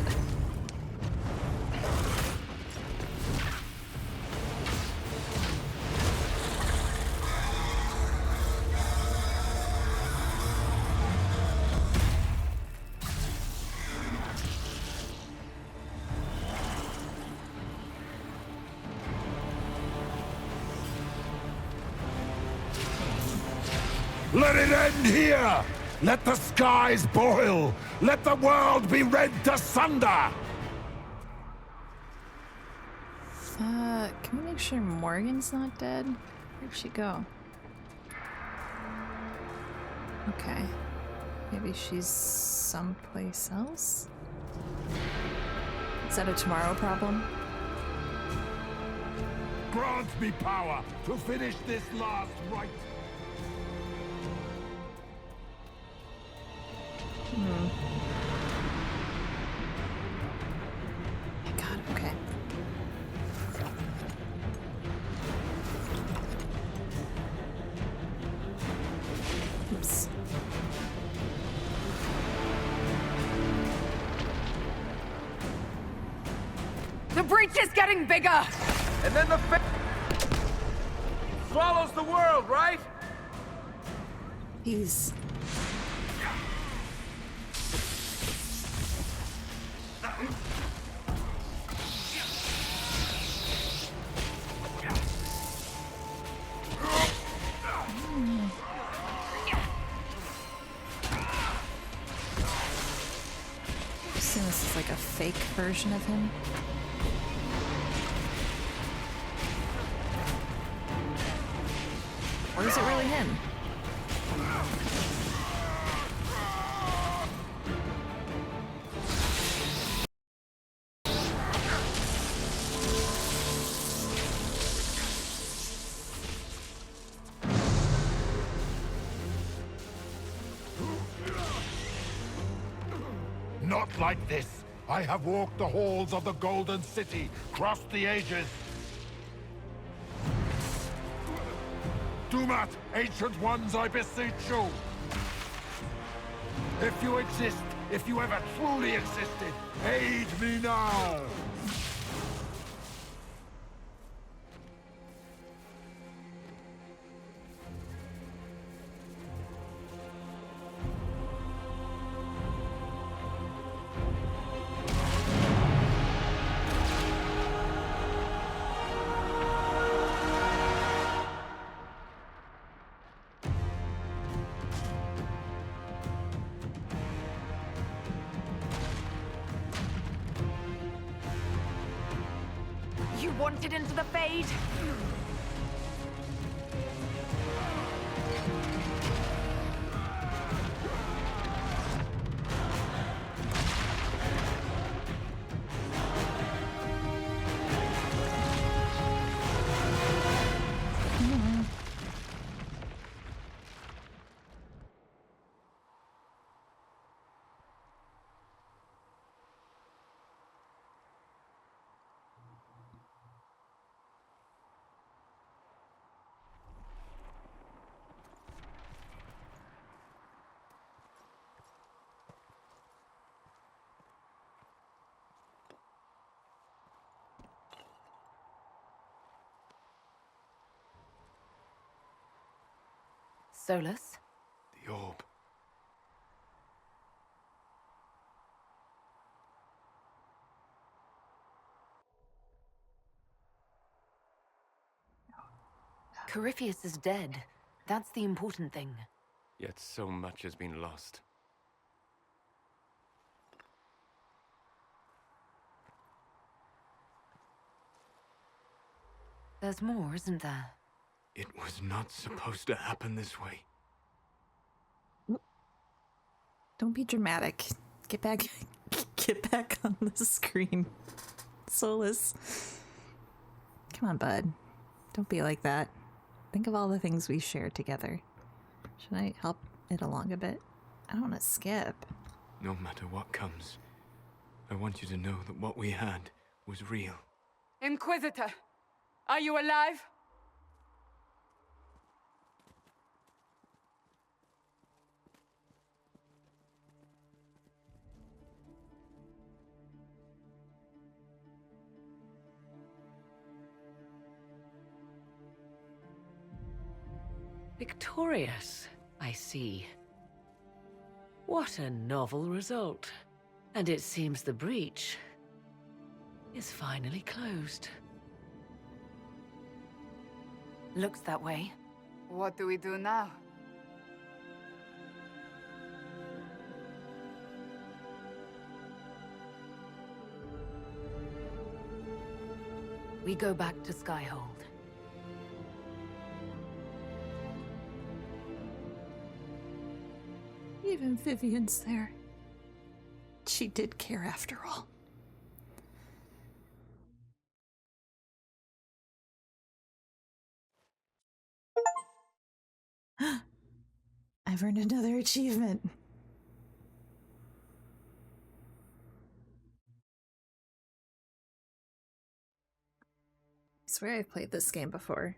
Let it end here! Let the skies boil! Let the world be rent asunder! Can we make sure Morgan's not dead? Where'd she go? Okay. Maybe she's someplace else? Is that a tomorrow problem? Grant me power to finish this last rite! God, okay. Oops. The breach is getting bigger! And then the swallows the world, right? He's... guessing this is like a fake version of him. Or is it really him? Not like this. I have walked the halls of the Golden City, crossed the ages. Dumat, ancient ones, I beseech you. If you exist, if you ever truly existed, aid me now. You wanted into the Fade? Solus? The orb. Corypheus is dead. That's the important thing. Yet so much has been lost. There's more, isn't there? It was not supposed to happen this way. Don't be dramatic. Get back on the screen. Solus. Come on, bud. Don't be like that. Think of all the things we shared together. Should I help it along a bit? I don't want to skip. No matter what comes, I want you to know that what we had was real. Inquisitor, are you alive? Victorious, I see. What a novel result. And it seems the breach is finally closed. Looks that way. What do we do now? We go back to Skyhold. Even Vivian's there. She did care after all. I've earned another achievement. I swear I've played this game before.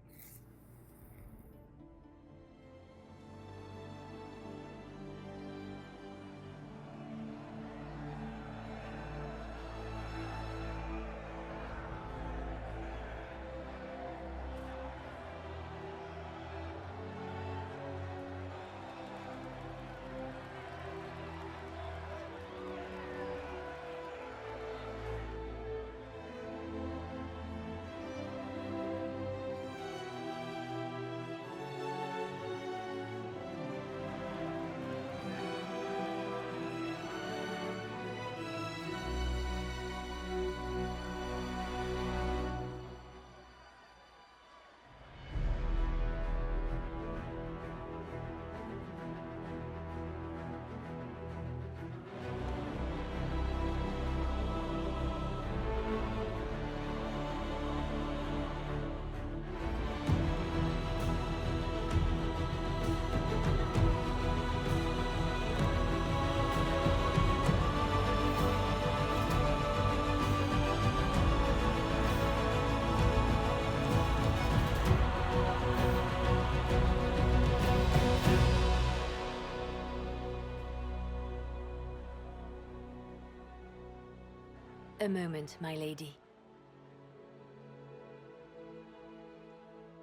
A moment, my lady.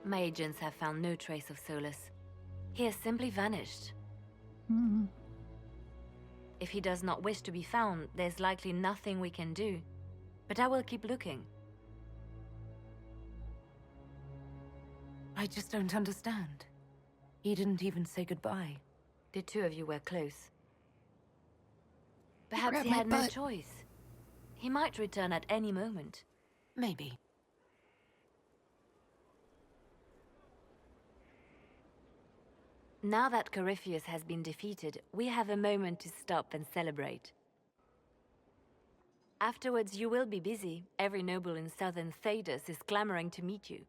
My agents have found no trace of Solus. He has simply vanished. If he does not wish to be found, there's likely nothing we can do. But I will keep looking. I just don't understand. He didn't even say goodbye. The two of you were close. Perhaps he had no choice. He might return at any moment. Maybe. Now that Corypheus has been defeated, we have a moment to stop and celebrate. Afterwards, you will be busy. Every noble in southern Thedas is clamoring to meet you.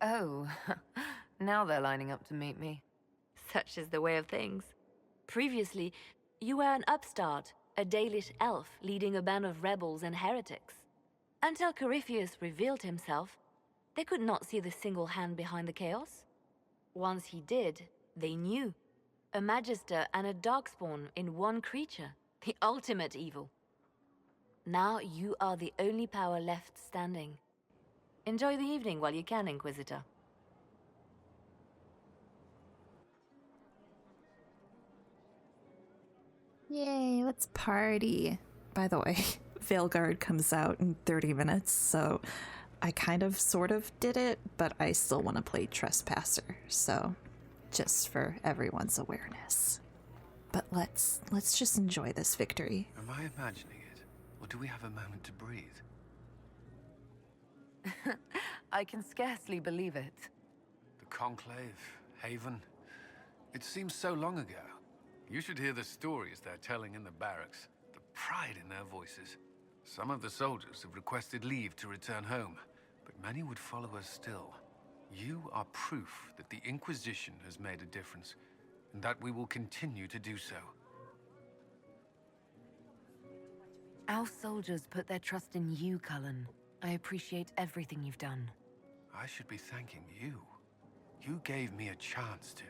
Oh, now they're lining up to meet me. Such is the way of things. Previously, you were an upstart, a Dalish elf leading a band of rebels and heretics. Until Corypheus revealed himself, they could not see the single hand behind the chaos. Once he did, they knew. A magister and a darkspawn in one creature, the ultimate evil. Now you are the only power left standing. Enjoy the evening while you can, Inquisitor. Yay, let's party. By the way, Veilguard comes out in 30 minutes, so I kind of sort of did it, but I still want to play Trespasser, so just for everyone's awareness. But let's just enjoy this victory. Am I imagining it? Or do we have a moment to breathe? I can scarcely believe it. The Conclave, Haven. It seems so long ago. You should hear the stories they're telling in the barracks. The pride in their voices. Some of the soldiers have requested leave to return home, but many would follow us still. You are proof that the Inquisition has made a difference, and that we will continue to do so. Our soldiers put their trust in you, Cullen. I appreciate everything you've done. I should be thanking you. You gave me a chance to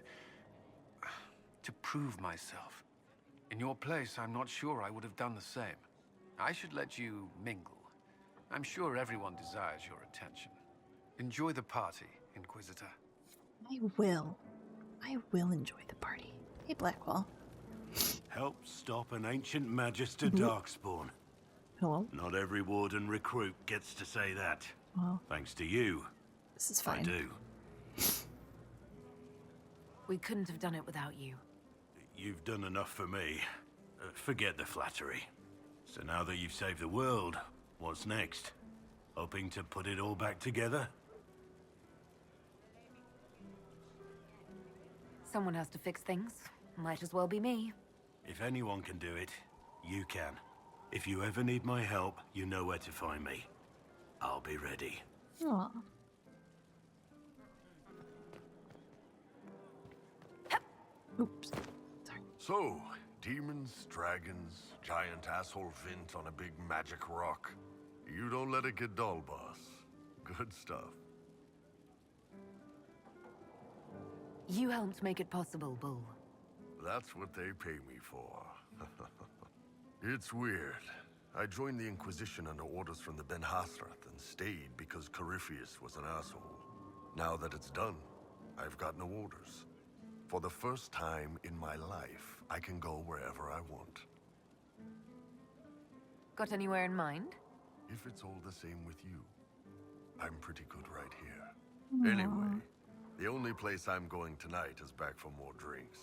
prove myself. In your place, I'm not sure I would have done the same. I should let you mingle. I'm sure everyone desires your attention. Enjoy the party, Inquisitor. I will enjoy the party. Hey, Blackwall. Help stop an ancient Magister Darkspawn. Hello? Not every Warden recruit gets to say that. Well, thanks to you. This is fine. I do. We couldn't have done it without you. You've done enough for me. Forget the flattery. So now that you've saved the world, what's next? Hoping to put it all back together? Someone has to fix things. Might as well be me. If anyone can do it, you can. If you ever need my help, you know where to find me. I'll be ready. Aww. Oops. Sorry. So, demons, dragons, giant asshole Vint on a big magic rock. You don't let it get dull, boss. Good stuff. You helped make it possible, Bull. That's what they pay me for. It's weird. I joined the Inquisition under orders from the Ben Hasrath and stayed because Corypheus was an asshole. Now that it's done, I've got no orders. For the first time in my life, I can go wherever I want. Got anywhere in mind? If it's all the same with you, I'm pretty good right here. Anyway, the only place I'm going tonight is back for more drinks.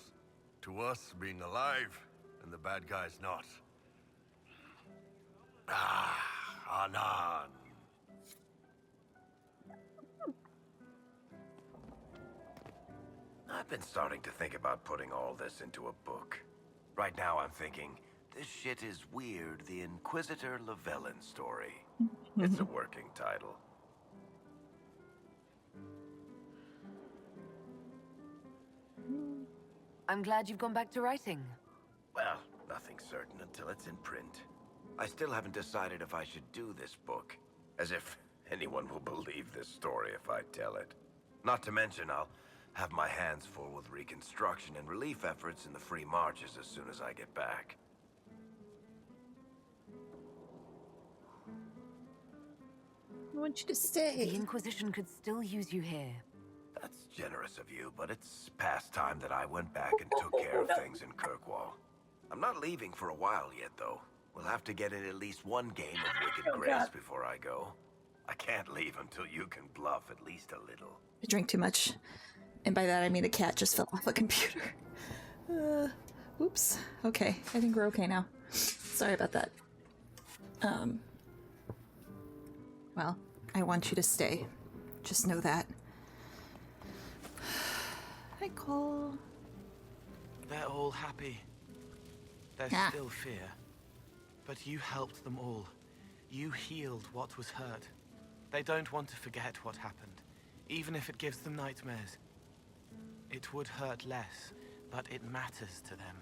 To us, being alive, and the bad guys not. Anan. I've been starting to think about putting all this into a book. Right now I'm thinking, this shit is weird, the Inquisitor Llewellyn story. It's a working title. I'm glad you've gone back to writing. Well, nothing's certain until it's in print. I still haven't decided if I should do this book. As if anyone will believe this story if I tell it. Not to mention, I'll Have my hands full with reconstruction and relief efforts in the free marches as soon as I get back. I want you to stay. The Inquisition could still use you here. That's generous of you, but it's past time that I went back and took care of things in Kirkwall. I'm not leaving for a while yet, though. We'll have to get in at least one game of Wicked Grace before I go. I can't leave until you can bluff at least a little. I drink too much. And by that I mean the cat just fell off a computer. Oops. Okay, I think we're okay now. Sorry about that. Well, I want you to stay. Just know that. Hi, Cole. They're all happy. There's still fear. But you helped them all. You healed what was hurt. They don't want to forget what happened, even if it gives them nightmares. It would hurt less, but it matters to them.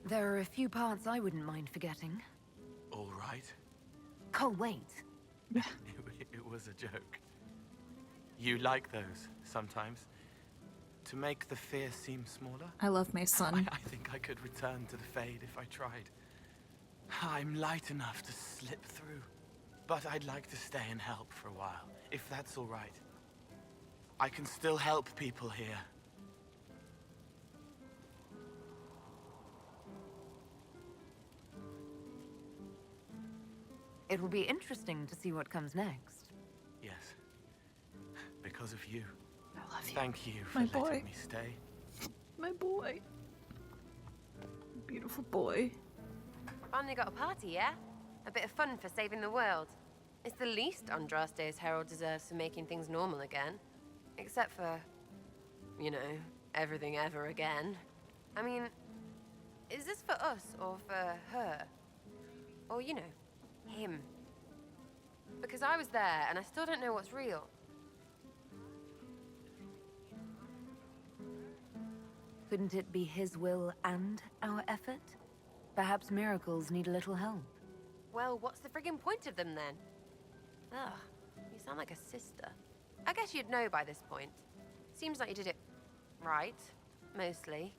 There are a few parts I wouldn't mind forgetting. All right. Cole, wait. It was a joke. You like those, sometimes. To make the fear seem smaller. I love my son. I think I could return to the Fade if I tried. I'm light enough to slip through. But I'd like to stay and help for a while, if that's all right. I can still help people here. It will be interesting to see what comes next. Yes. Because of you. I love you. Thank you for My boy. letting me stay. My boy. Beautiful boy. Finally got a party, yeah? A bit of fun for saving the world. It's the least Andraste's herald deserves for making things normal again. Except for, you know, everything ever again. I mean, is this for us or for her? Or, you know, him? Because I was there and I still don't know what's real. Couldn't it be his will and our effort? Perhaps miracles need a little help. Well, what's the friggin' point of them then? Ugh, you sound like a sister. I guess you'd know by this point. Seems like you did it right, mostly.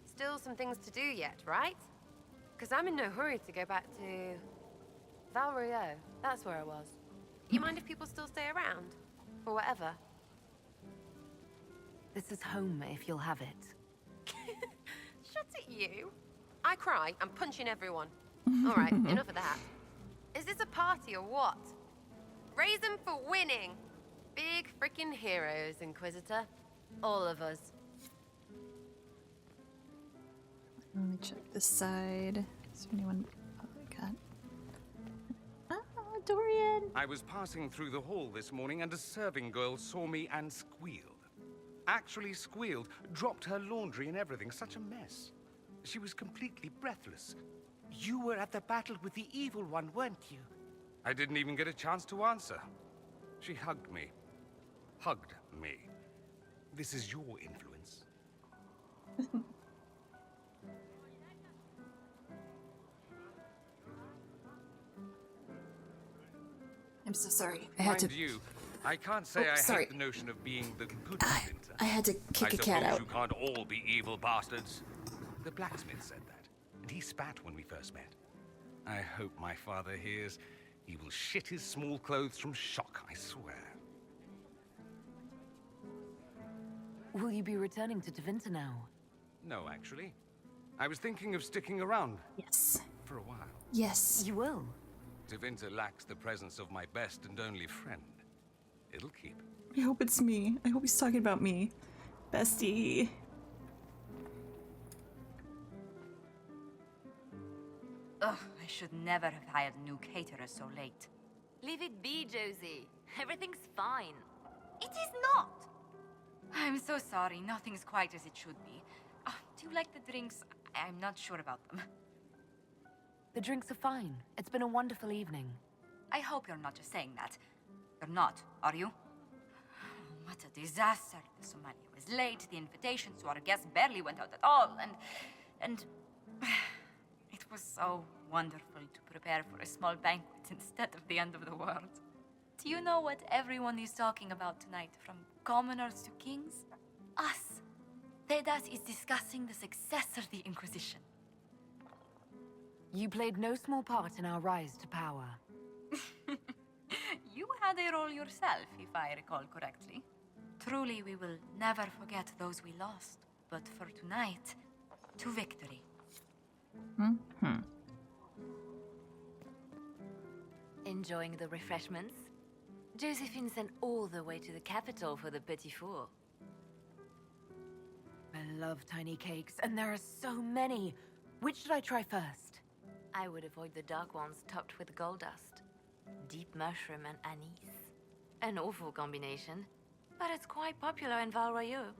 Still some things to do yet, right? Because I'm in no hurry to go back to Val Rio. That's where I was. You mind if people still stay around? Or whatever? This is home if you'll have it. Shut it, you. I cry, I'm punching everyone. All right, enough of that. Is this a party or what? Raise them for winning. Big freaking heroes, Inquisitor. All of us. Let me check this side. Is there anyone? Oh, we got. Ah, Dorian. I was passing through the hall this morning and a serving girl saw me and squealed. Actually squealed, dropped her laundry and everything. Such a mess. She was completely breathless. You were at the battle with the evil one, weren't you? I didn't even get a chance to answer. She hugged me. Hugged me. This is your influence. I'm so sorry. I had Mind to. you, I can't say I sorry. hate the notion of being the Putinvinter. I had to kick a cat I out. suppose you can't all be evil bastards. The blacksmith said that, and he spat when we first met. I hope my father hears. He will shit his small clothes from shock, I swear. Will you be returning to Tevinter now? No, actually. I was thinking of sticking around. Yes. For a while. Yes. You will? Tevinter lacks the presence of my best and only friend. It'll keep. I hope it's me. I hope he's talking about me. Bestie. Ugh, I should never have hired new caterers so late. Leave it be, Josie. Everything's fine. It is not! I'm so sorry, nothing's quite as it should be. Do you like the drinks? I'm not sure about them. The drinks are fine. It's been a wonderful evening. I hope you're not just saying that. You're not, are you? What a disaster. The Somalia was late, the invitations to our guests barely went out at all, and... It was so wonderful to prepare for a small banquet instead of the end of the world. Do you know what everyone is talking about tonight, from commoners to kings? Us. Thedas is discussing the success of the Inquisition. You played no small part in our rise to power. You had a role yourself, if I recall correctly. Truly, we will never forget those we lost. But for tonight, to victory. Enjoying the refreshments? Josephine sent all the way to the capital for the petit four. I love tiny cakes, and there are so many. Which should I try first? I would avoid the dark ones topped with gold dust. Deep mushroom and anise. An awful combination, but it's quite popular in Val Royeaux.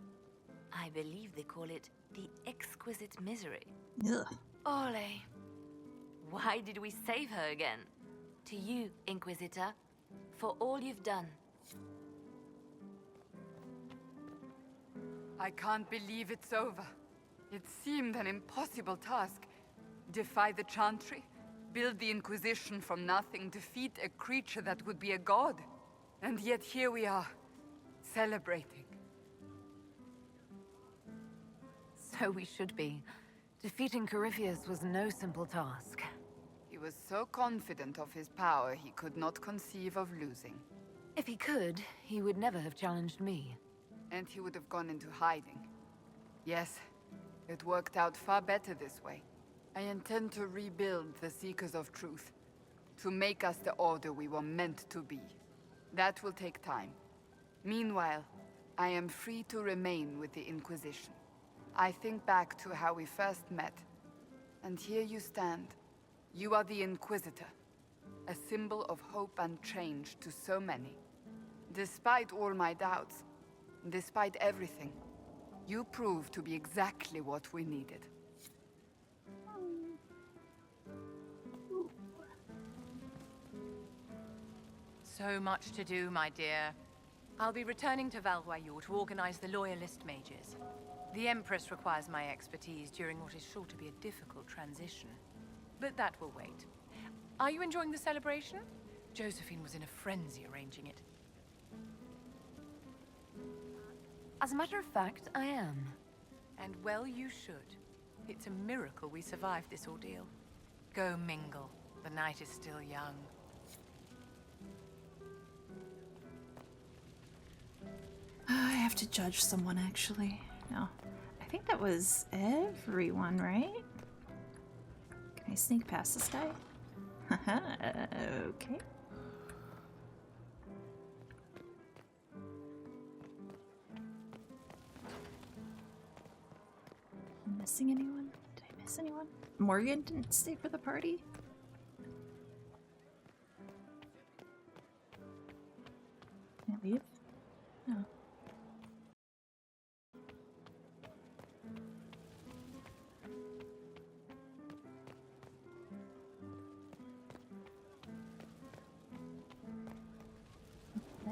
I believe they call it the exquisite misery. Ugh. Ole. Why did we save her again? To you, Inquisitor, for all you've done. I can't believe it's over. It seemed an impossible task. Defy the Chantry, build the Inquisition from nothing, defeat a creature that would be a god. And yet here we are, celebrating. So we should be. Defeating Corypheus was no simple task. He was so confident of his power, he could not conceive of losing. If he could, he would never have challenged me. And he would have gone into hiding. Yes, it worked out far better this way. I intend to rebuild the Seekers of Truth, to make us the Order we were meant to be. That will take time. Meanwhile, I am free to remain with the Inquisition. I think back to how we first met, and here you stand. You are the Inquisitor, a symbol of hope and change to so many. Despite all my doubts, despite everything, you proved to be exactly what we needed. So much to do, my dear. I'll be returning to Val Royeaux to organize the Loyalist mages. The Empress requires my expertise during what is sure to be a difficult transition. But that will wait. Are you enjoying the celebration? Josephine was in a frenzy arranging it. As a matter of fact, I am. And well you should. It's a miracle we survived this ordeal. Go mingle. The night is still young. I have to judge someone, actually. No. I think that was everyone, right? Can I sneak past this guy? Okay. Am I missing anyone? Did I miss anyone? Morgan didn't stay for the party? Can I leave? No.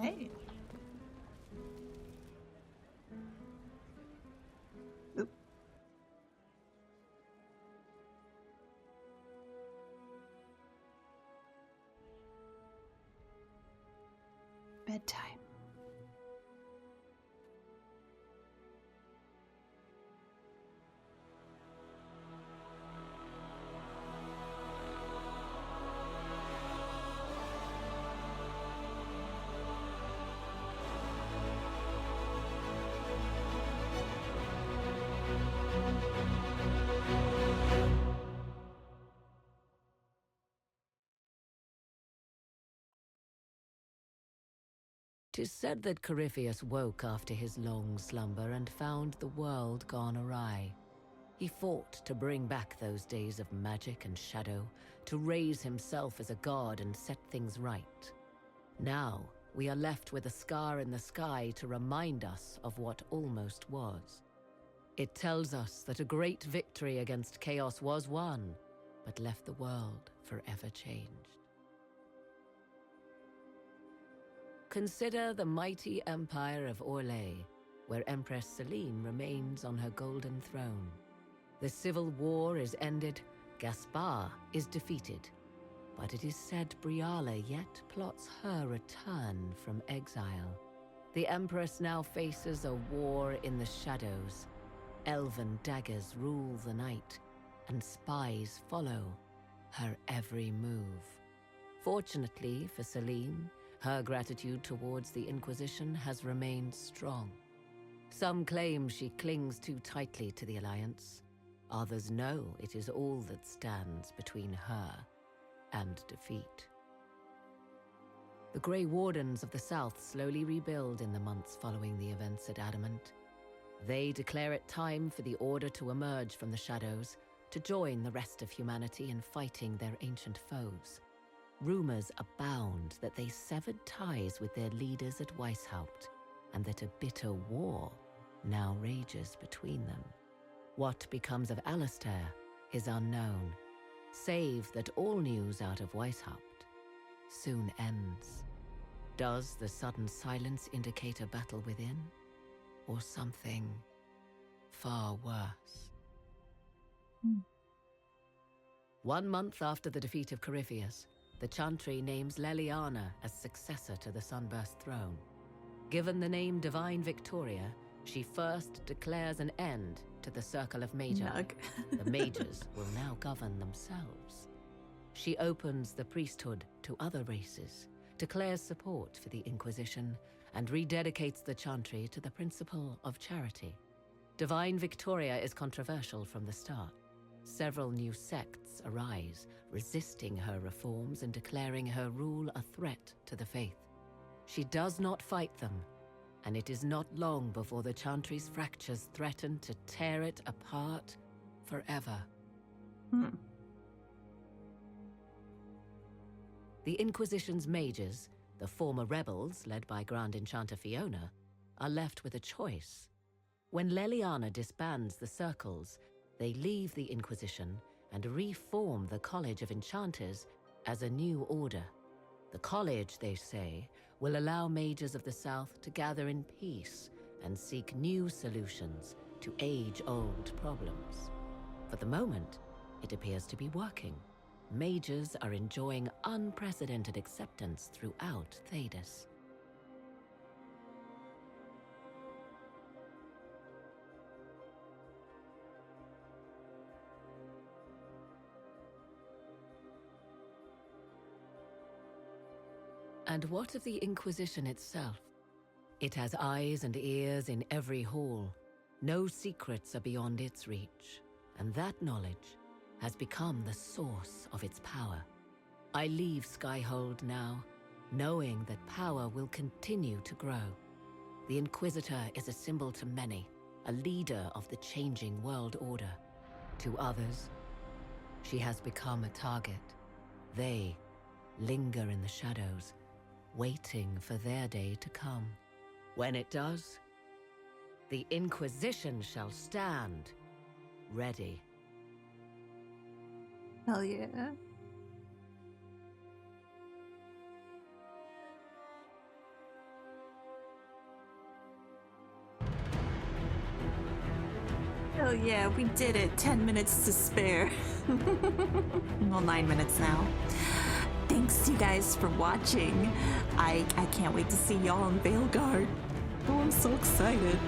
Hey. Oop. Bedtime. Tis said that Corypheus woke after his long slumber and found the world gone awry. He fought to bring back those days of magic and shadow, to raise himself as a god and set things right. Now, we are left with a scar in the sky to remind us of what almost was. It tells us that a great victory against chaos was won, but left the world forever changed. Consider the mighty empire of Orlais, where Empress Celine remains on her golden throne. The civil war is ended, Gaspar is defeated, but it is said Briala yet plots her return from exile. The Empress now faces a war in the shadows. Elven daggers rule the night, and spies follow her every move. Fortunately for Celine, her gratitude towards the Inquisition has remained strong. Some claim she clings too tightly to the Alliance. Others know it is all that stands between her and defeat. The Grey Wardens of the South slowly rebuild in the months following the events at Adamant. They declare it time for the Order to emerge from the shadows, to join the rest of humanity in fighting their ancient foes. Rumors abound that they severed ties with their leaders at Weishaupt, and that a bitter war now rages between them. What becomes of Alistair is unknown, save that all news out of Weishaupt soon ends. Does the sudden silence indicate a battle within, or something far worse? 1 month after the defeat of Corypheus, the Chantry names Leliana as successor to the Sunburst throne. Given the name Divine Victoria, she first declares an end to the Circle of Magi. The mages will now govern themselves. She opens the priesthood to other races, declares support for the Inquisition, and rededicates the Chantry to the principle of charity. Divine Victoria is controversial from the start. Several new sects arise, resisting her reforms and declaring her rule a threat to the faith. She does not fight them, and it is not long before the Chantry's fractures threaten to tear it apart forever. The Inquisition's mages, the former rebels led by Grand Enchanter Fiona, are left with a choice. When Leliana disbands the circles, they leave the Inquisition and reform the College of Enchanters as a new order. The college, they say, will allow mages of the South to gather in peace and seek new solutions to age-old problems. For the moment, it appears to be working. Mages are enjoying unprecedented acceptance throughout Thedas. And what of the Inquisition itself? It has eyes and ears in every hall. No secrets are beyond its reach, and that knowledge has become the source of its power. I leave Skyhold now, knowing that power will continue to grow. The Inquisitor is a symbol to many, a leader of the changing world order. To others, she has become a target. They linger in the shadows, waiting for their day to come. When it does, the Inquisition shall stand, ready. Hell yeah. Hell yeah, we did it. 10 minutes to spare. Well, 9 minutes now. Thanks you guys for watching. I can't wait to see y'all in Veilguard. Oh, I'm so excited.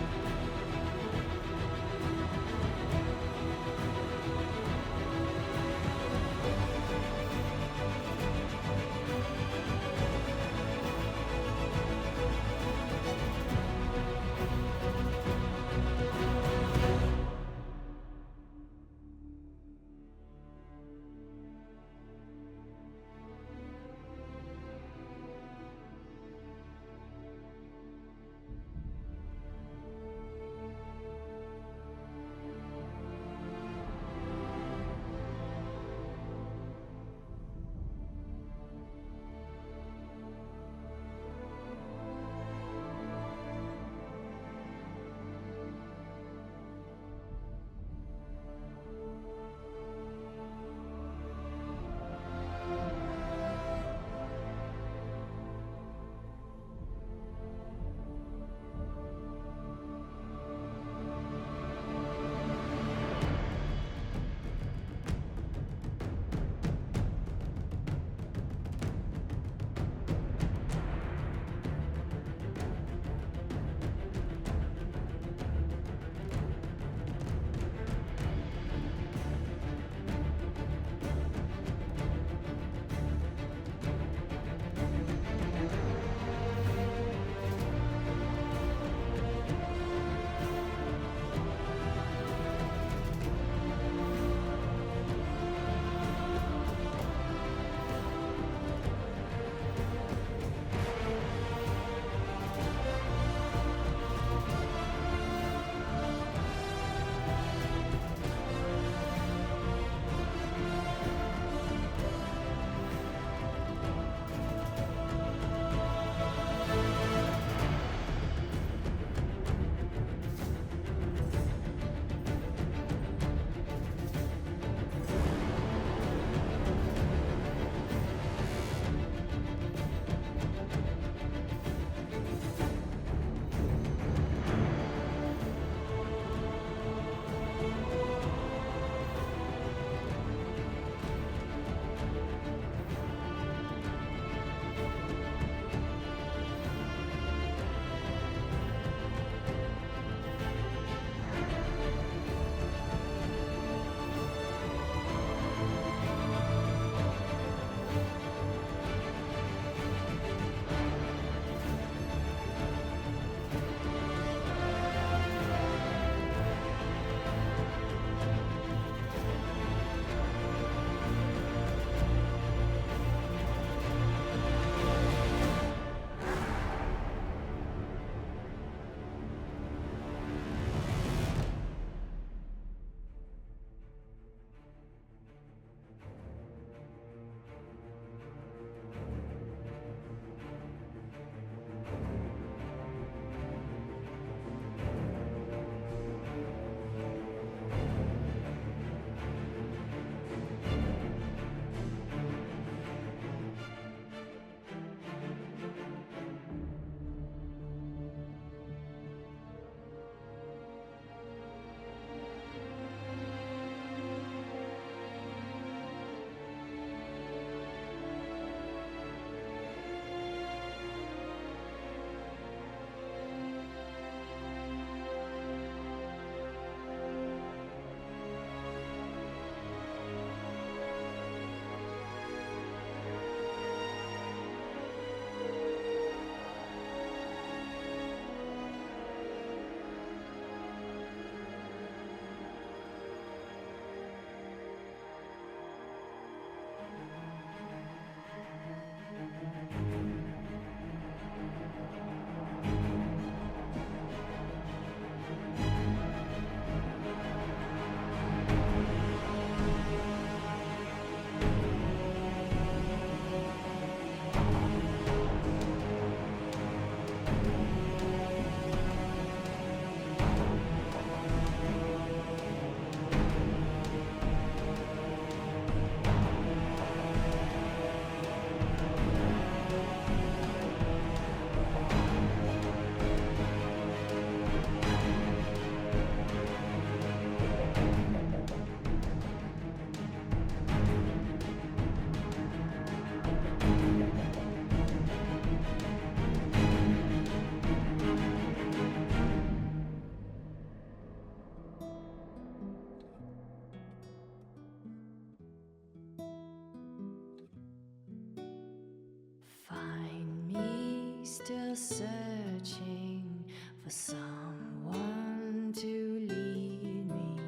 searching for someone to lead me.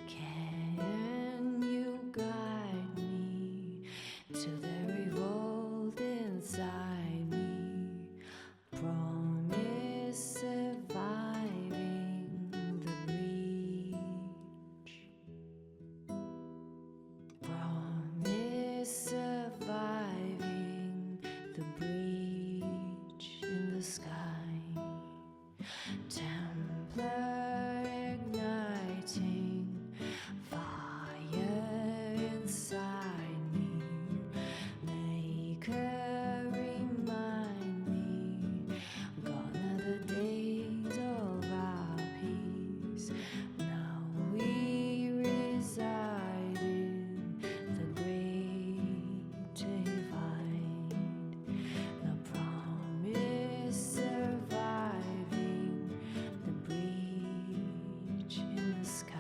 Can you guide me to the revolt inside me? Promise surviving the breach. Promise surviving the breach in the sky. Templar igniting fire inside me. Maker remind me, gone are the days of our peace. Now we reside in the great divide. The promise surviving the breach in the sky.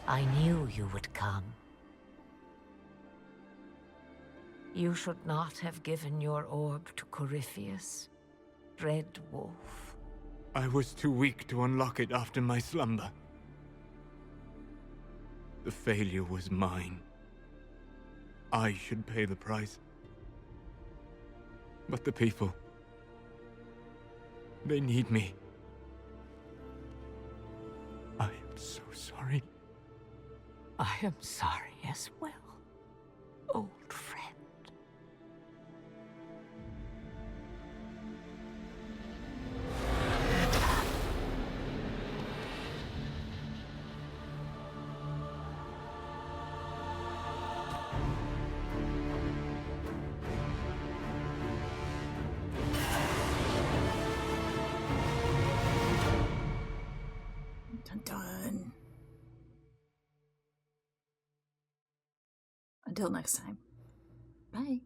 I knew you would come. You should not have given your orb to Corypheus, Red Wolf. I was too weak to unlock it after my slumber. The failure was mine. I should pay the price. But the people... they need me. I am so sorry. I am sorry as well, old friend. Dun dun. Until next time. Bye.